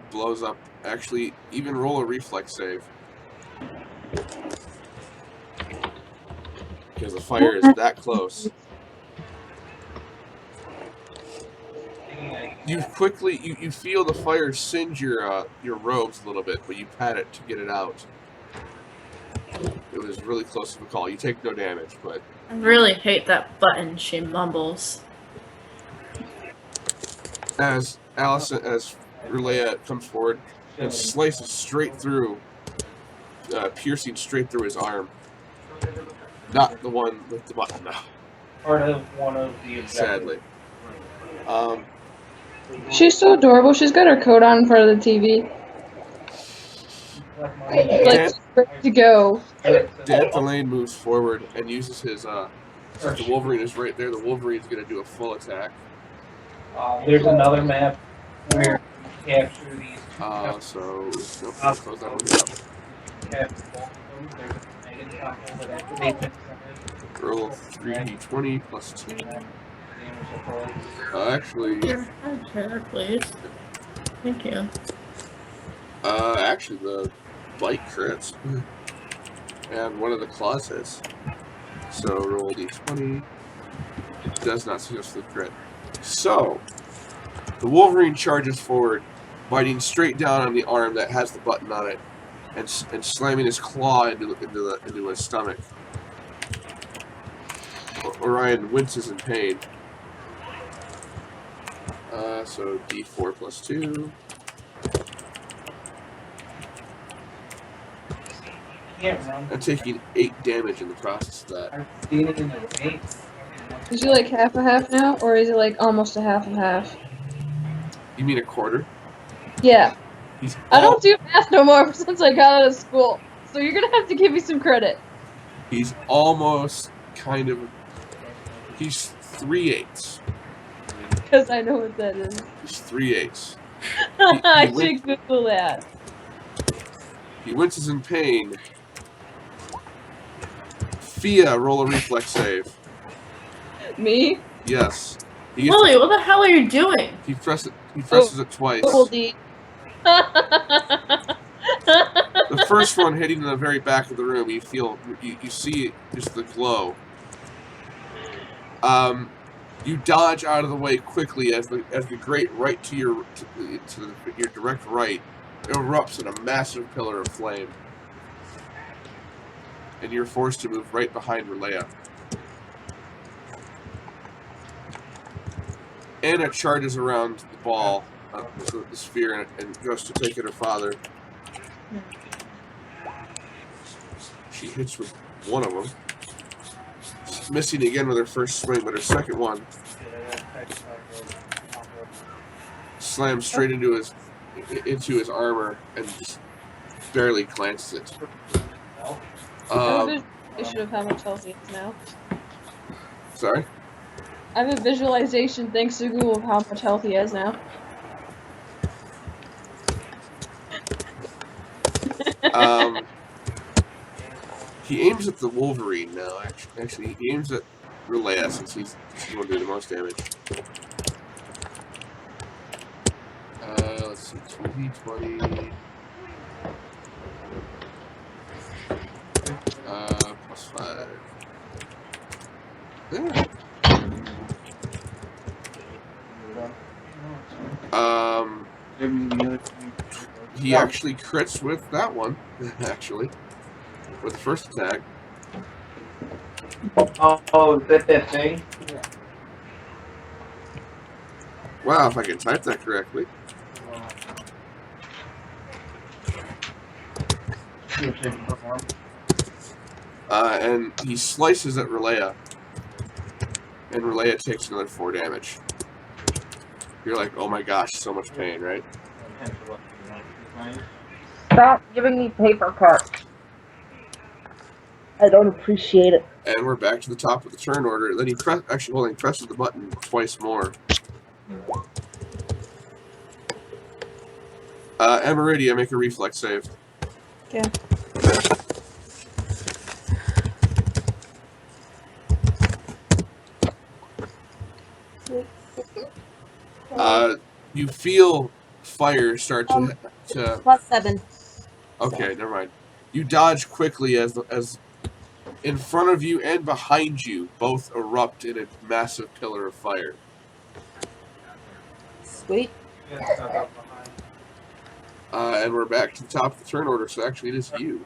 blows up. Actually, even roll a reflex save. Because the fire is that close. You feel the fire singe your robes a little bit, but you pat it to get it out. It was really close to the call. You take no damage, but I really hate that button, she mumbles. as Relea comes forward and slices straight through, piercing straight through his arm. Not the one with the button, though. Part of one of the Sadly. objectives. She's so adorable. She's got her coat on in front of the TV. Like, ready to go. Danthelaine moves forward and uses his, since the Wolverine is right there, the Wolverine's going to do a full attack. There's another map where you capture these. So, nope, close that one up. Capture both of them. There's a negative combo that activates it. Roll 3d20 plus 2. Actually, Here, please. Thank you. actually, the bite crits. And one of the claws hits. So, roll d20. Does not successfully crit. So, the Wolverine charges forward, biting straight down on the arm that has the button on it, and slamming his claw into his stomach. Orion winces in pain. So d4 plus 2. I'm taking 8 damage in the process of that. Is he like half a half now, or is he like almost a half and half? You mean a quarter? Yeah. I don't Oh, do math no more since I got out of school, so you're gonna have to give me some credit. he's almost kind of. He's 3/8. Because I know what that is. He's 3/8. I should Google that. He winces in pain. Fia, roll a reflex save. Me? Yes. Lily, what the hell are you doing? He presses. He presses it twice. Goldie. The first one hitting in the very back of the room, you see just the glow. You dodge out of the way quickly as the grate right to your direct right erupts in a massive pillar of flame, and you're forced to move right behind Relea. Anna charges around the ball, the sphere, and goes to take at her father. She hits with one of them. She's missing again with her first swing, but her second one slams straight into his armor and just barely glances it. I have a visualization of how much health he is now. Sorry? I have a visualization, thanks to Google, of how much health he has now. He aims at the Wolverine now, actually. He aims at Relea since he's going to do the most damage. Let's see, 2d20. Plus 5. Yeah. He actually crits with that one, actually. With the first attack. Oh, is that thing? Yeah. Wow, if I can type that correctly. And he slices at Relea. And Relea takes another 4 damage. You're like, oh my gosh, so much pain, right? Stop giving me paper cuts. I don't appreciate it. And we're back to the top of the turn order. Then he presses the button twice more. Emeridia, make a reflex save. Okay. You feel fire start to Plus 7. Okay, never mind. You dodge quickly as in front of you and behind you both erupt in a massive pillar of fire. Sweet. And we're back to the top of the turn order, so actually it is you.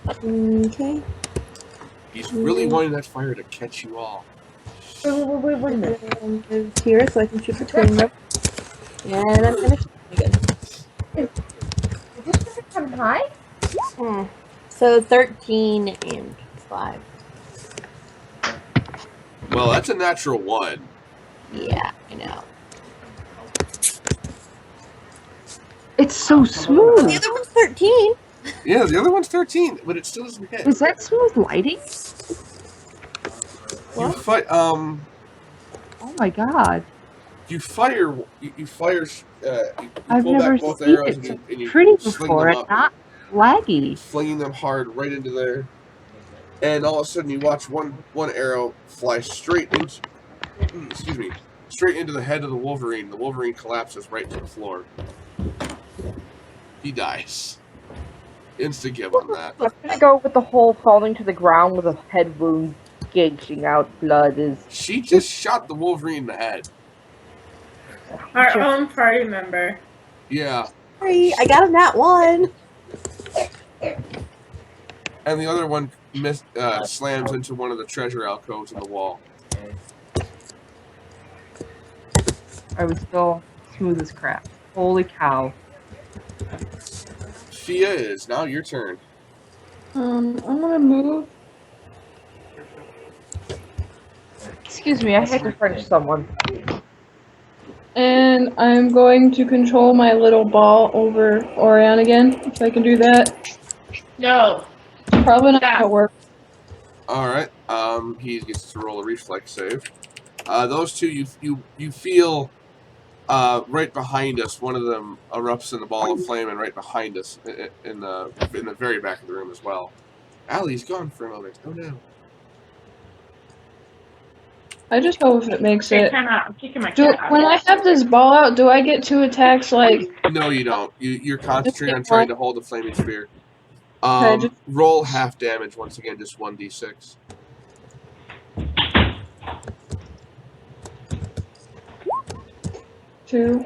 Okay. He's really wanting that fire to catch you all. Wait a minute. Move here so I can shoot between them. And I'm gonna shoot again. Is this come high? So 13 and 5. Well, that's a natural 1. Yeah, I know. It's so smooth. The other one's 13. Yeah, the other one's 13, but it still doesn't hit. Is that smooth lighting? You fight. Oh my god. You fire. You fire. You I've pull never back both seen arrows it and you pretty sling before them and up, not laggy. flinging them hard right into there. And all of a sudden, you watch one arrow fly straight into. Excuse me. Straight into the head of the Wolverine. The Wolverine collapses right to the floor. He dies. Insta give on that. I'm gonna go with the whole falling to the ground with a head wound, gauging out blood is. She just shot the Wolverine in the head. Our own party member. Yeah. Sorry, I got him that one. And the other one slams into one of the treasure alcoves in the wall. I was still smooth as crap. Holy cow. Fia, it is now your turn. I'm gonna move. Excuse me, I had to French someone. And I'm going to control my little ball over Orion again, if I can do that. No. Probably not gonna work. Alright, he gets to roll a reflex save. Those two, you feel right behind us, one of them erupts in the ball of flame, and right behind us, in the very back of the room as well. Allie's gone for a moment. Oh no. I just hope it makes Hey, it. time out. I'm kicking my Do, cat out. when I have this ball out, do I get 2 attacks like? No, you don't. You're concentrating on get trying one. to hold the flaming sphere. Okay, just Roll half damage once again, just 1d6. 2.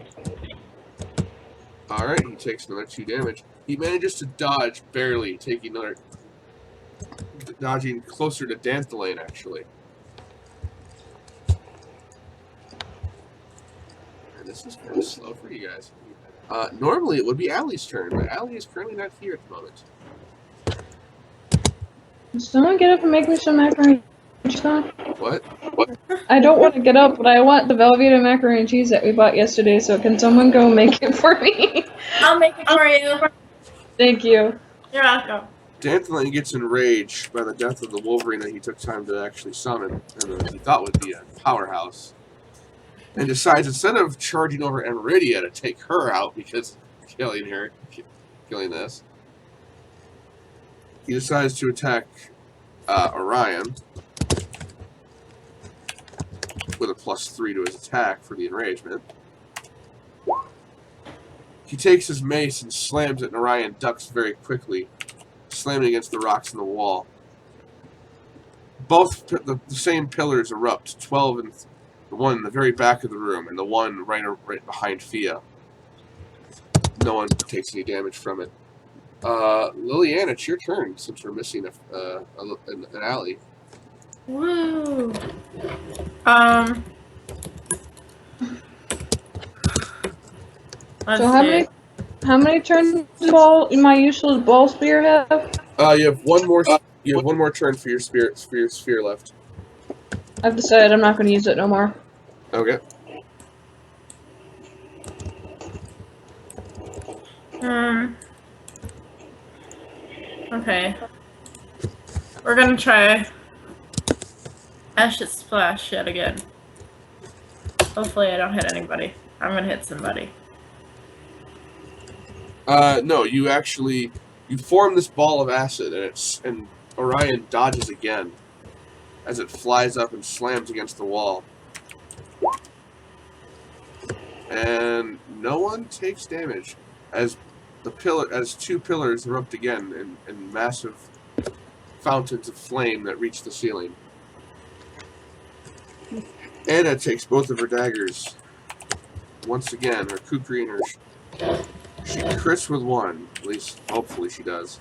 Alright, he takes another 2 damage. He manages to dodge, barely, taking another... dodging closer to Danthalane, actually. And this is kind of slow for you guys. Normally it would be Allie's turn, but Allie is currently not here at the moment. Can someone get up and make me some macaroni and cheese? What? I don't want to get up, but I want the Velveeta macaroni and cheese that we bought yesterday, so can someone go make it for me? I'll make it for you. Thank you. You're welcome. Danthalane gets enraged by the death of the Wolverine that he took time to actually summon, and that he thought would be a powerhouse, and decides instead of charging over Emeridia to take her out because killing this, he decides to attack Orion with a +3 to his attack for the enragement. He takes his mace and slams it, and Orion ducks very quickly, slamming against the rocks in the wall. Both the same pillars erupt, 12 and the one in the very back of the room, and the one right behind Fia. No one takes any damage from it. Liliana, it's your turn, since we're missing an alley. Woo. Let's So how many turns does my useless ball spear have? You have one more. You have one more turn for your sphere left. I've decided I'm not going to use it no more. Okay. Okay. We're gonna try Acid Splash yet again. Hopefully I don't hit anybody. I'm gonna hit somebody. No, you form this ball of acid, and Orion dodges again as it flies up and slams against the wall. And no one takes damage as two pillars erupt again in massive fountains of flame that reach the ceiling. Anna takes both of her daggers. Once again, her kukri and her... She crits with one. At least, hopefully she does.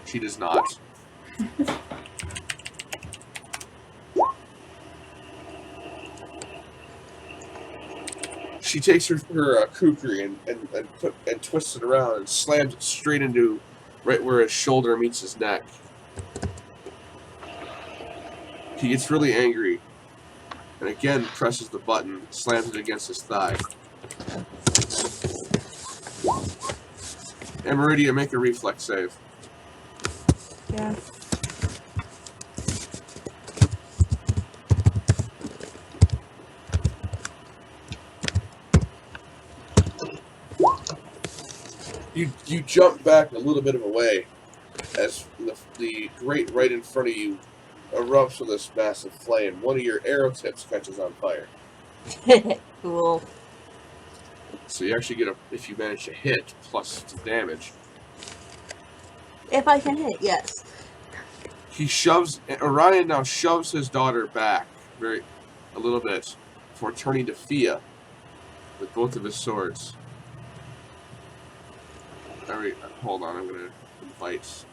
She does not. She takes her kukri and twists it around and slams it straight into right where his shoulder meets his neck. He gets really angry and again presses the button, slams it against his thigh. And Meridia, make a reflex save. Yeah. You jump back a little bit of a way as the grate right in front of you erupts with this massive flame. One of your arrow tips catches on fire. Cool. So you actually get if you manage to hit, plus damage. If I can hit, yes. Orion now shoves his daughter back a little bit before turning to Fia with both of his swords. Alright, hold on, I'm gonna invite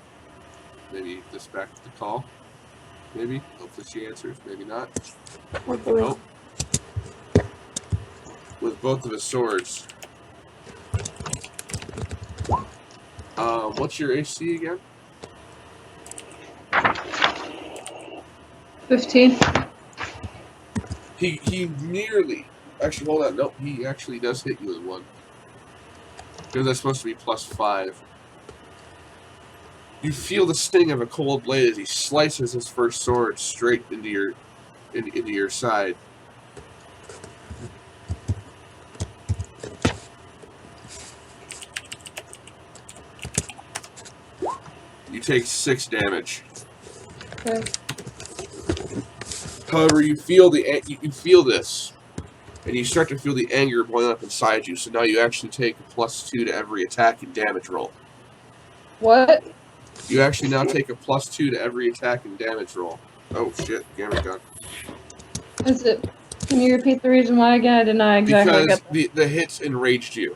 maybe this back to the call. Maybe. Hopefully she answers, maybe not. Nope. With both of his swords. What's your AC again? 15. He nearly... Actually, hold on. Nope, he actually does hit you with one. Because that's supposed to be +5. You feel the sting of a cold blade as he slices his first sword straight into your side. You take 6 damage. Okay. However, you feel you feel this, and you start to feel the anger boiling up inside you. So now you actually take a +2 to every attack and damage roll. What? You actually now take a +2 to every attack and damage roll. Oh shit, camera's gone. Is it? Can you repeat the reason why again? I did not exactly Because get the hits enraged you.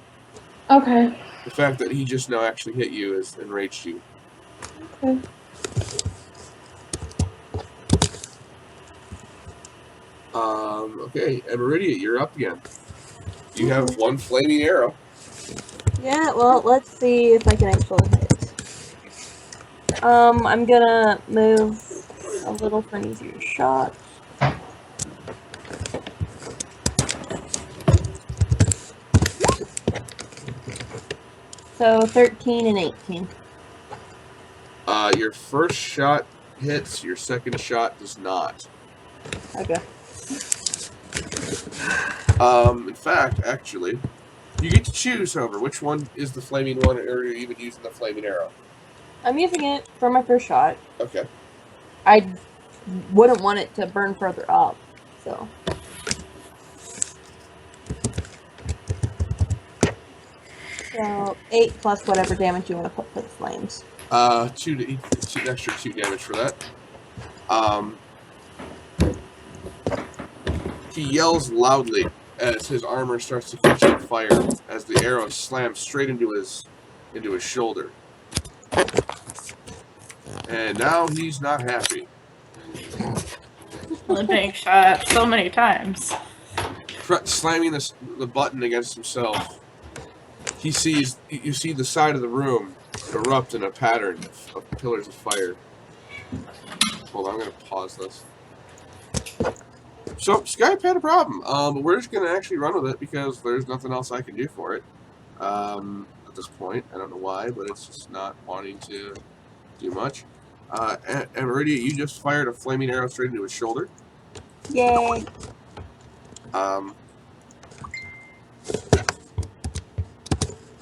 Okay. The fact that he just now actually hit you has enraged you. Okay. Okay, and Meridia, you're up again. You have one flaming arrow. Yeah, well, let's see if I can actually hit. I'm gonna move a little for an easier shot. So 13 and 18. Your first shot hits, your second shot does not. Okay. In fact, actually, you get to choose, however, which one is the flaming one, or are you even using the flaming arrow? I'm using it for my first shot. Okay. I wouldn't want it to burn further up, so. So 8 plus whatever damage you want to put for the flames. 2 extra 2 damage for that. He yells loudly as his armor starts to catch on fire as the arrow slams straight into his shoulder. And now he's not happy. Well, being shot so many times. Slamming the button against himself, you see the side of the room erupt in a pattern of pillars of fire. Hold on, I'm going to pause this. So, Skype had a problem, but we're just going to actually run with it because there's nothing else I can do for it at this point. I don't know why, but it's just not wanting to do much. And Meridia, you just fired a flaming arrow straight into his shoulder. Yay!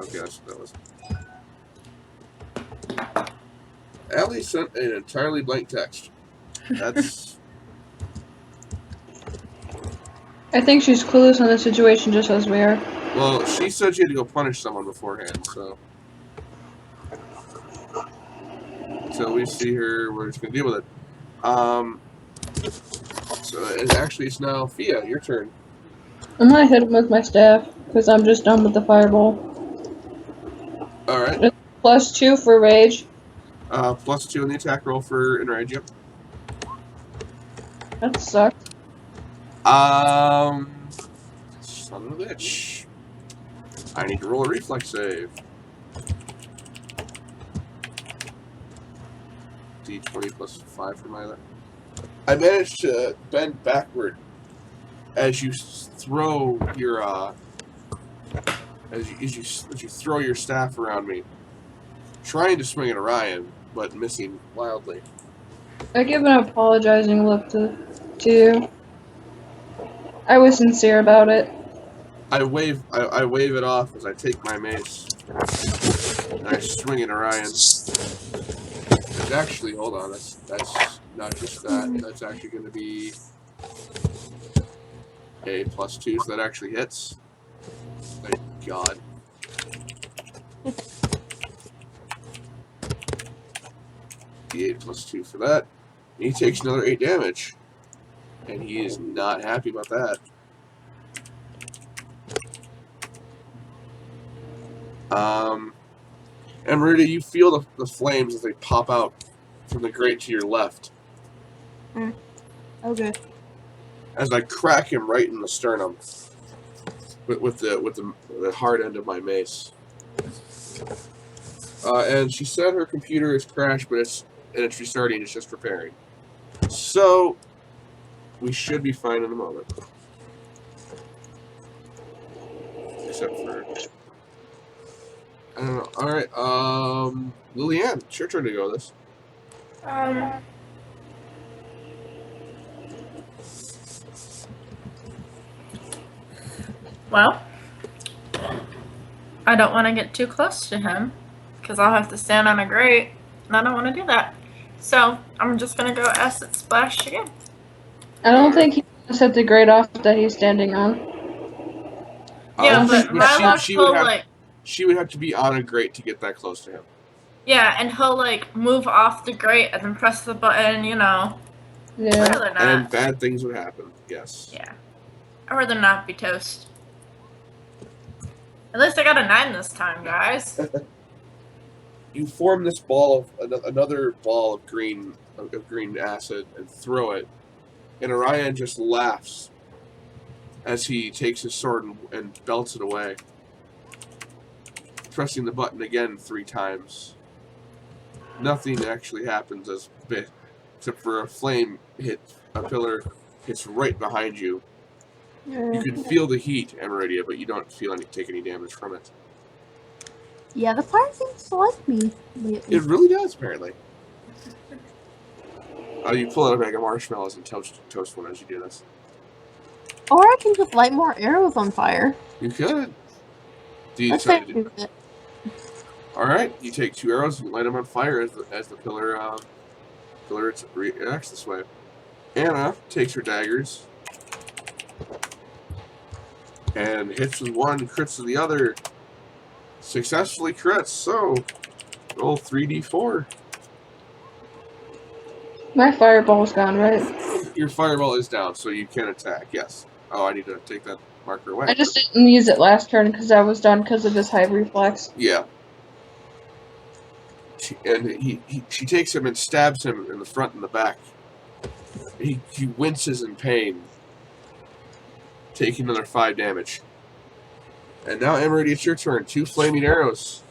Okay, that's what that was. Allie sent an entirely blank text. That's... I think she's clueless on the situation just as we are. Well, she said she had to go punish someone beforehand, so... Until we see her, we're just going to deal with it. So, it's now Fia, your turn. I'm gonna hit him with my staff, because I'm just done with the fireball. Alright. +2 for rage. +2 in the attack roll for enrage, yep. That sucks. Son of a bitch. I need to roll a reflex save. D20 +5 for my... I managed to bend backward as you throw your as you throw your staff around me, trying to swing at Orion, but missing wildly. I give an apologizing look to you. I was sincere about it. I wave it off as I take my mace and I swing at Orion. It's actually, hold on, that's not just that. That's actually going to be a +2, so that actually hits. Thank God. D8 +2 for that. And he takes another 8 damage. And he is not happy about that. And Meridia, you feel the flames as they pop out from the grate to your left. Okay. As I crack him right in the sternum with the hard end of my mace. And she said her computer is crashed, but it's restarting. It's just repairing. So we should be fine in a moment. Except for... I don't know. Alright, Lillian, it's your turn to go this. Well, I don't want to get too close to him because I'll have to stand on a grate, and I don't want to do that. So I'm just gonna go acid splash again. I don't think he can set the grate off that he's standing on. Yeah, but my luck, she would have to be on a grate to get that close to him. Yeah, and he'll like move off the grate and then press the button, you know. Yeah. I'd rather not. And bad things would happen, yes. Yeah. I'd rather not be toast. At least I got a 9 this time, guys. You form this ball of another ball of green acid and throw it, and Orion just laughs as he takes his sword and belts it away, pressing the button again 3 times. Nothing actually happens except for a flame a pillar hits right behind you. You can feel the heat, Emeridia, but you don't take any damage from it. Yeah, the fire seems to like me lately. It really does, apparently. You pull out a bag of marshmallows and toast one as you do this. Or I can just light more arrows on fire. You could. Do you Let's decide to do do it. Alright, you take 2 arrows and light them on fire as the pillar reacts this way. Anna takes her daggers and hits with one, crits with the other. Successfully crits, so roll 3d4. My fireball's gone, right? Your fireball is down, so you can attack, yes. Oh, I need to take that marker away. I just didn't use it last turn because I was done because of his high reflex. Yeah. She takes him and stabs him in the front and the back. He winces in pain, taking another 5 damage. And now, Emery, it's your turn. 2 flaming arrows.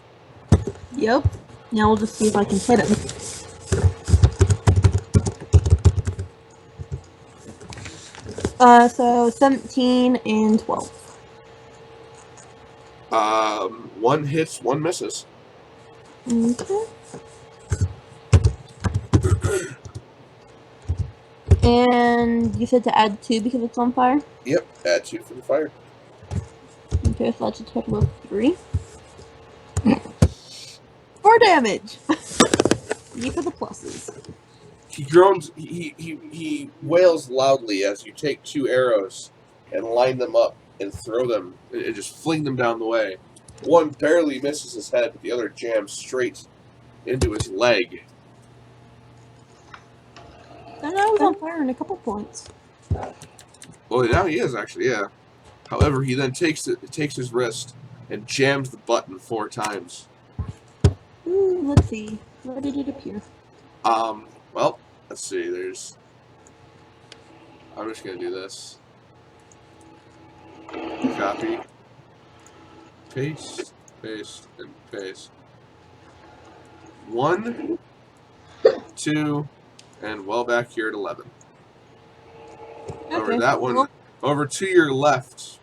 Yep. Now we'll just see if I can hit him. So 17 and 12. 1 hits, 1 misses. Okay. And you said to add 2 because it's on fire? Yep, add 2 for the fire. Okay, so that's a total of 3. 4 damage! You for the pluses. He groans, he wails loudly as you take 2 arrows and line them up and throw them, and just fling them down the way. One barely misses his head, but the other jams straight into his leg. And I was on fire in a couple points. Well, now he is, actually, yeah. However, he then takes his wrist and jams the button 4 times. Ooh, let's see. Where did it appear? Well, let's see, I'm just gonna do this. Copy. Paste, paste, and paste. 1, 2, and well back here at 11. Okay. Over that one, over to your left,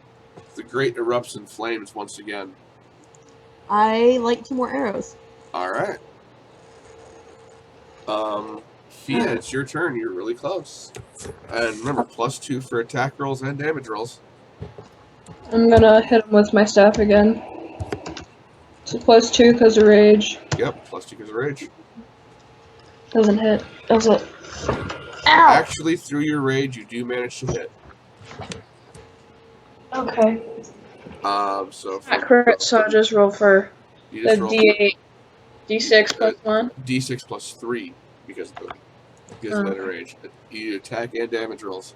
the grate erupts in flames once again. I like 2 more arrows. Alright. Fia, it's your turn. You're really close. And remember, +2 for attack rolls and damage rolls. I'm gonna hit him with my staff again. So +2 because of rage. Yep, +2 because of rage. Doesn't hit. Does it? Ow! Actually, through your rage, you do manage to hit. Okay. So Not crit, so I'll just roll for you the just roll D8, D6 plus 1. D6 plus 3 because of that rage. You attack and damage rolls.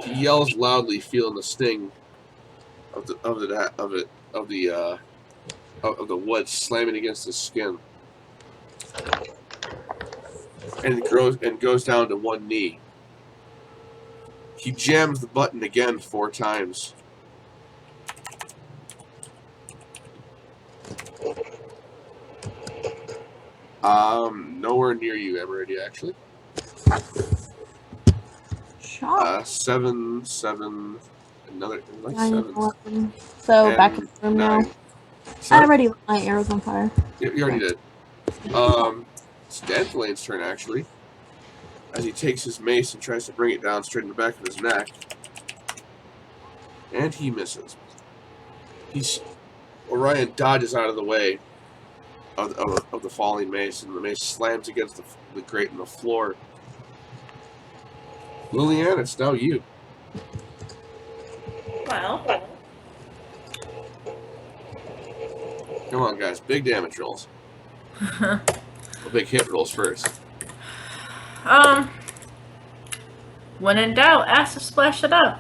He yells loudly, feeling the sting of the wood slamming against his skin, and goes down to 1 knee. He jams the button again 4 times. Nowhere near you, Emeridia, actually. Shot. 7, 7, another, like 9 and 7. 11. So And back in the room 9. now. Sorry? I already lit my arrows on fire. You already did. It's Dandelian's turn, actually. As he takes his mace and tries to bring it down straight in the back of his neck. And he misses. Orion dodges out of the way of the falling mace, and the mace slams against the grate in the floor. Liliana, it's now you. Well. Come on, guys. Big damage rolls. Well, big hit rolls first. When in doubt, acid splash it up.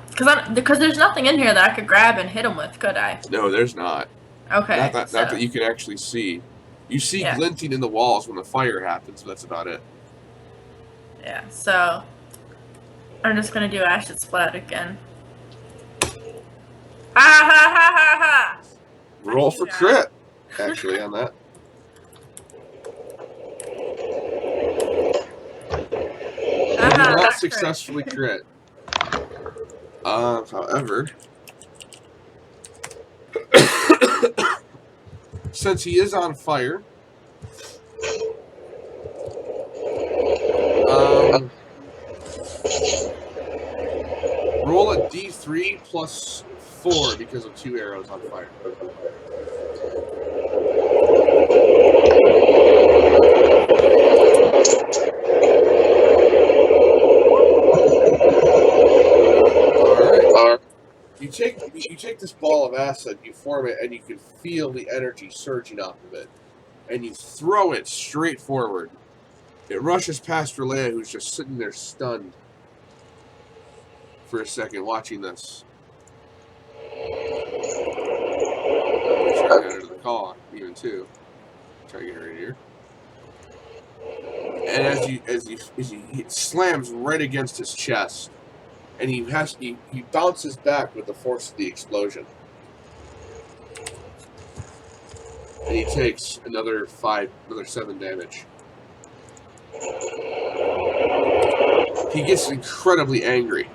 Because there's nothing in here that I could grab and hit him with, could I? No, there's not. Okay. Not that you can actually see. You see glinting in the walls when the fire happens, but that's about it. Yeah, so I'm just gonna do acid splat again. Ha ha ha ha ha! Roll for crit, actually, on that. You did not successfully crit. However, since he is on fire, roll a D3 plus 4 because of 2 arrows on fire. Alright. You take this ball of acid, you form it, and you can feel the energy surging off of it. And you throw it straight forward. It rushes past Relea, who's just sitting there stunned for a second, watching this. Try to get her to the call, even too. Try to get her in here. And as he slams right against his chest, and he bounces back with the force of the explosion. And he takes another 7 damage. He gets incredibly angry.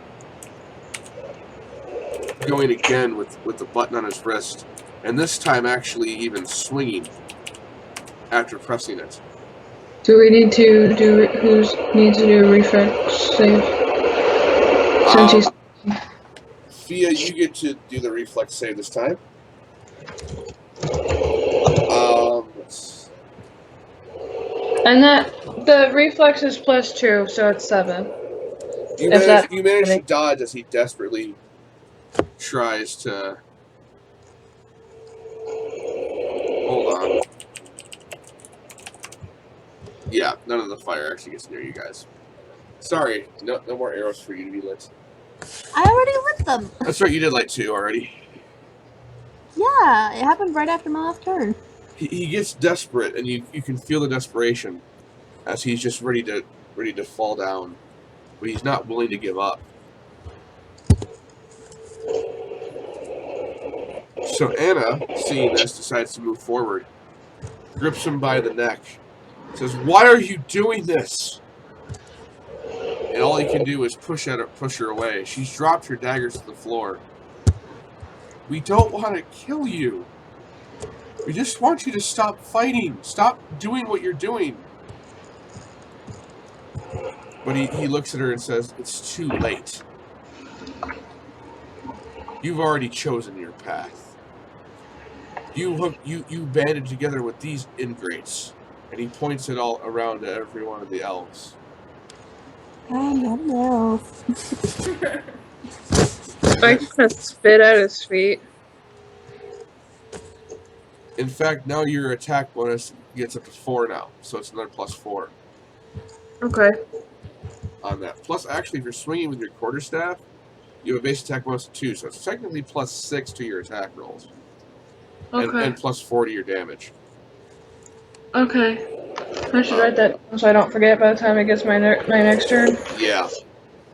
Going again with the button on his wrist. And this time actually even swinging after pressing it. Do we need to do a reflex save? Since he's Fia, you get to do the reflex save this time. and the reflex is +2, so it's 7. You manage to dodge as he desperately tries to. Hold on. Yeah, none of the fire actually gets near you guys. Sorry, no more arrows for you to be lit. I already lit them. That's right, you did light 2 already. Yeah, it happened right after my last turn. He gets desperate, and you can feel the desperation as he's just ready to fall down, but he's not willing to give up. So Anna, seeing this, decides to move forward, grips him by the neck, says, "Why are you doing this?" And all he can do is push her away. She's dropped her daggers to the floor. "We don't want to kill you. We just want you to stop fighting. Stop doing what you're doing." But he looks at her and says, "It's too late. You've already chosen your path. You banded together with these ingrates." And he points it all around to every one of the elves. I'm not an elf. Mike's gonna spit at his feet. In fact, now your attack bonus gets up to 4 now, so it's another +4 Okay. on that. Plus, actually, if you're swinging with your quarterstaff, you have a base attack bonus of 2, so it's technically +6 to your attack rolls. Okay. And +4 to your damage. Okay. I should write that down so I don't forget by the time it gets my next turn. Yeah.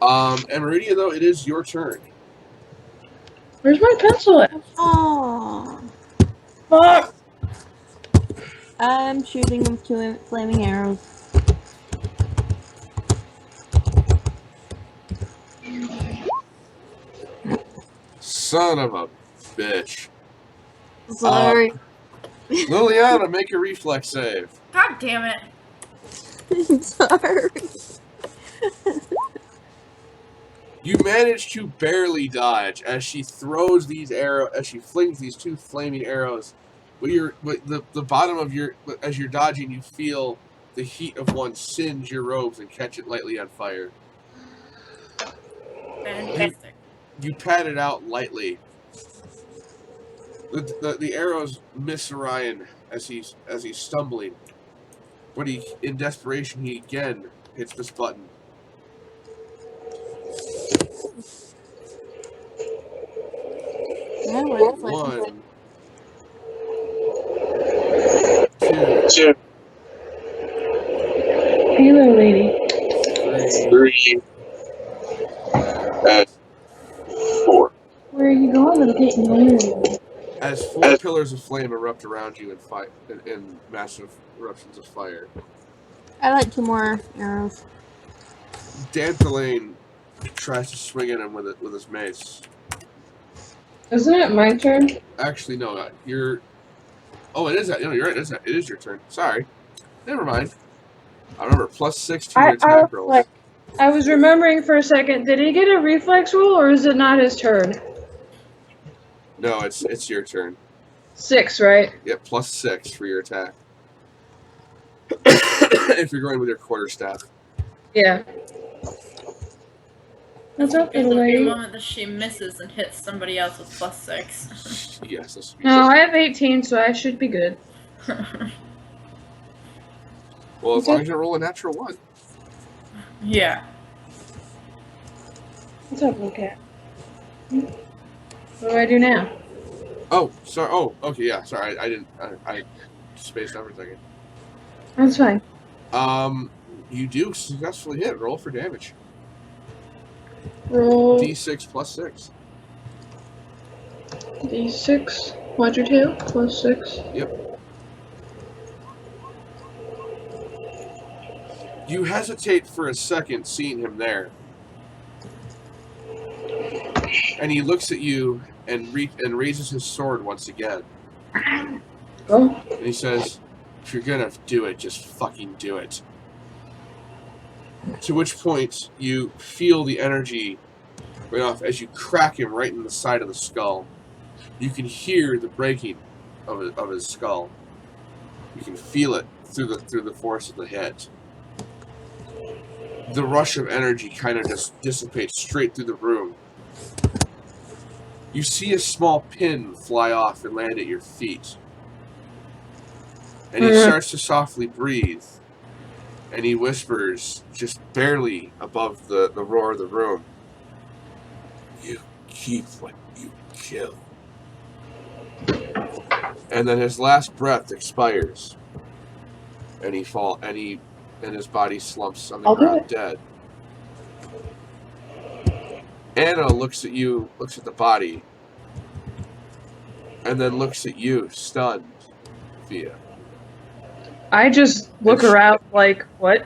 And Meridia, though, it is your turn. Where's my pencil at? Aww. Fuck! I'm shooting with 2 flaming arrows. Son of a bitch. Sorry. Liliana, make a reflex save. God damn it. I'm sorry. You manage to barely dodge as she throws these arrows, as she flings these 2 flaming arrows but the bottom of your, as you're dodging, you feel the heat of one singe your robes and catch it lightly on fire. Fantastic. You pat it out lightly. The arrows miss Orion as he's stumbling, but in desperation he again hits this button. Yeah, well, it's like- 1, 2, Hello, lady. 3, 4. Where are you going? I'm getting married. As 4 pillars of flame erupt around you in massive eruptions of fire. I like 2 more arrows. Danthalane tries to swing at him with his mace. Isn't it my turn? Actually, no, you're... Oh, it is that. No, you're right. It is your turn. Sorry. Never mind. I remember +6 to your attack rolls. I was remembering for a second. Did he get a reflex roll, or is it not his turn? No, it's your turn. 6, right? Yep, +6 for your attack. If you're going with your quarterstaff. Yeah. What's up, In little the lady? moment that she misses and hits somebody else with +6. Yes. This No, I have 18, so I should be good. Well, as long as you roll a natural 1. Yeah. What's up, little cat? What do I do now? Oh, sorry. Oh, okay. Yeah. Sorry. I didn't. I spaced out for a second. That's fine. You do successfully hit. Roll for damage. Roll D6 +6. D6. Watch your tail. +6. Yep. You hesitate for a second seeing him there. And he looks at you and raises his sword once again. Oh. And he says, if you're gonna do it, just fucking do it. To which point, you feel the energy right off as you crack him right in the side of the skull. You can hear the breaking of his skull. You can feel it through the force of the hit. The rush of energy kind of just dissipates straight through the room. You see a small pin fly off and land at your feet. And he starts to softly breathe. And he whispers, just barely above the roar of the room, "You keep what you kill." And then his last breath expires. And his body slumps on the ground dead. Anna looks at you, looks at the body, and then looks at you, stunned, Thea. I just look around like, what?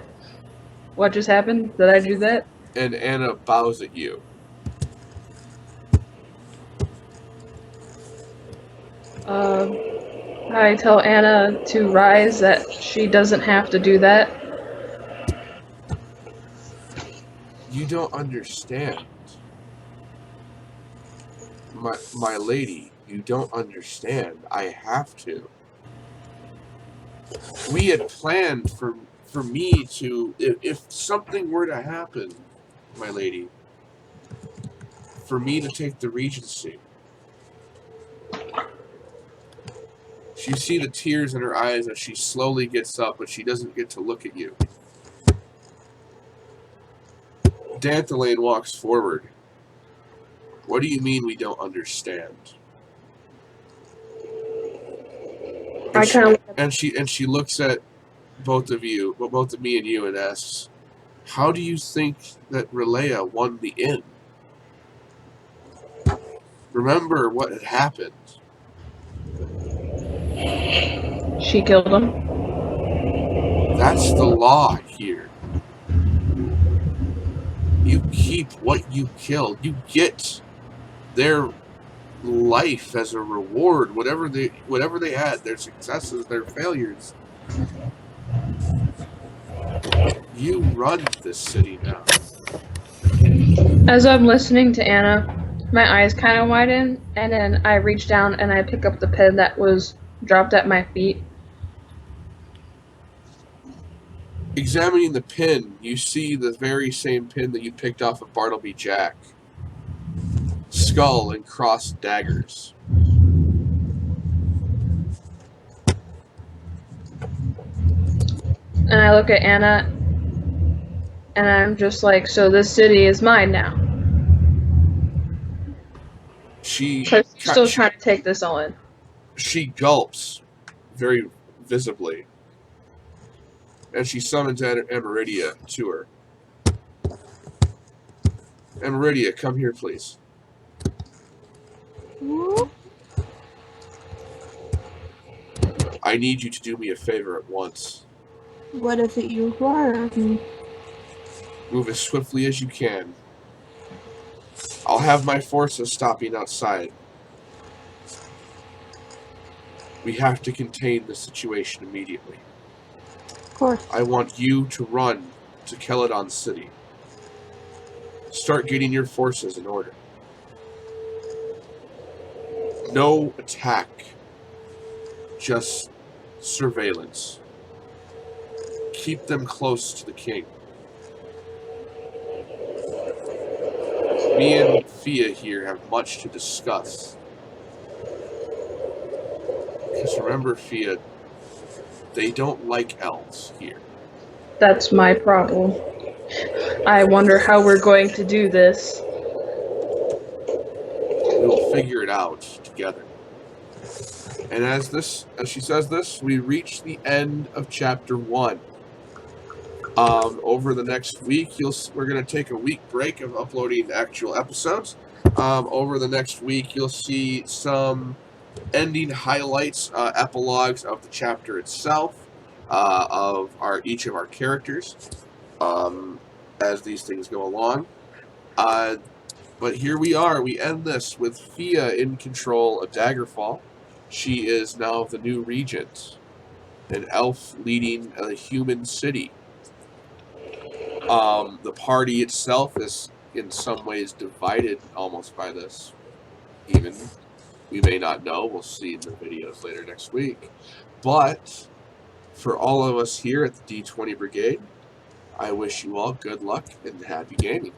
What just happened? Did I do that? And Anna bows at you. I tell Anna to rise, that she doesn't have to do that. You don't understand. My lady, you don't understand. I have to. We had planned for me to, if something were to happen, my lady, for me to take the regency. You see the tears in her eyes as she slowly gets up, but she doesn't get to look at you. Danthalane walks forward. What do you mean we don't understand? And she looks at both of you, well, both of me and you, and asks, "How do you think that Relea won the inn? Remember what had happened." She killed him. That's the law here. You keep what you killed. You get their life as a reward, whatever they had, their successes, their failures. You run this city now. As I'm listening to Anna, my eyes kind of widen, and then I reach down and I pick up the pen that was dropped at my feet. Examining the pin, you see the very same pin that you picked off of Bartleby Jack. Skull and crossed daggers. And I look at Anna, and I'm just like, so this city is mine now. She Still trying to take this all in. She gulps very visibly, and she summons Amaridia to her. Amaridia, come here, please. I need you to do me a favor at once. What is it you require of me? Move as swiftly as you can. I'll have my forces stopping outside. We have to contain the situation immediately. Of course. I want you to run to Celadon City. Start getting your forces in order. No attack. Just surveillance. Keep them close to the king. Me and Fia here have much to discuss. Because remember, Fia, they don't like elves here. That's my problem. I wonder how we're going to do this. We'll figure it out together. And as she says this, we reach the end of chapter 1. Over the next week, we're going to take a week break of uploading actual episodes. Over the next week, you'll see some ending highlights, epilogues of the chapter itself, of each of our characters, as these things go along. But here we are. We end this with Fia in control of Daggerfall. She is now the new regent, an elf leading a human city. The party itself is in some ways divided almost by this. Even we may not know. We'll see in the videos later next week. But for all of us here at the D20 Brigade, I wish you all good luck and happy gaming.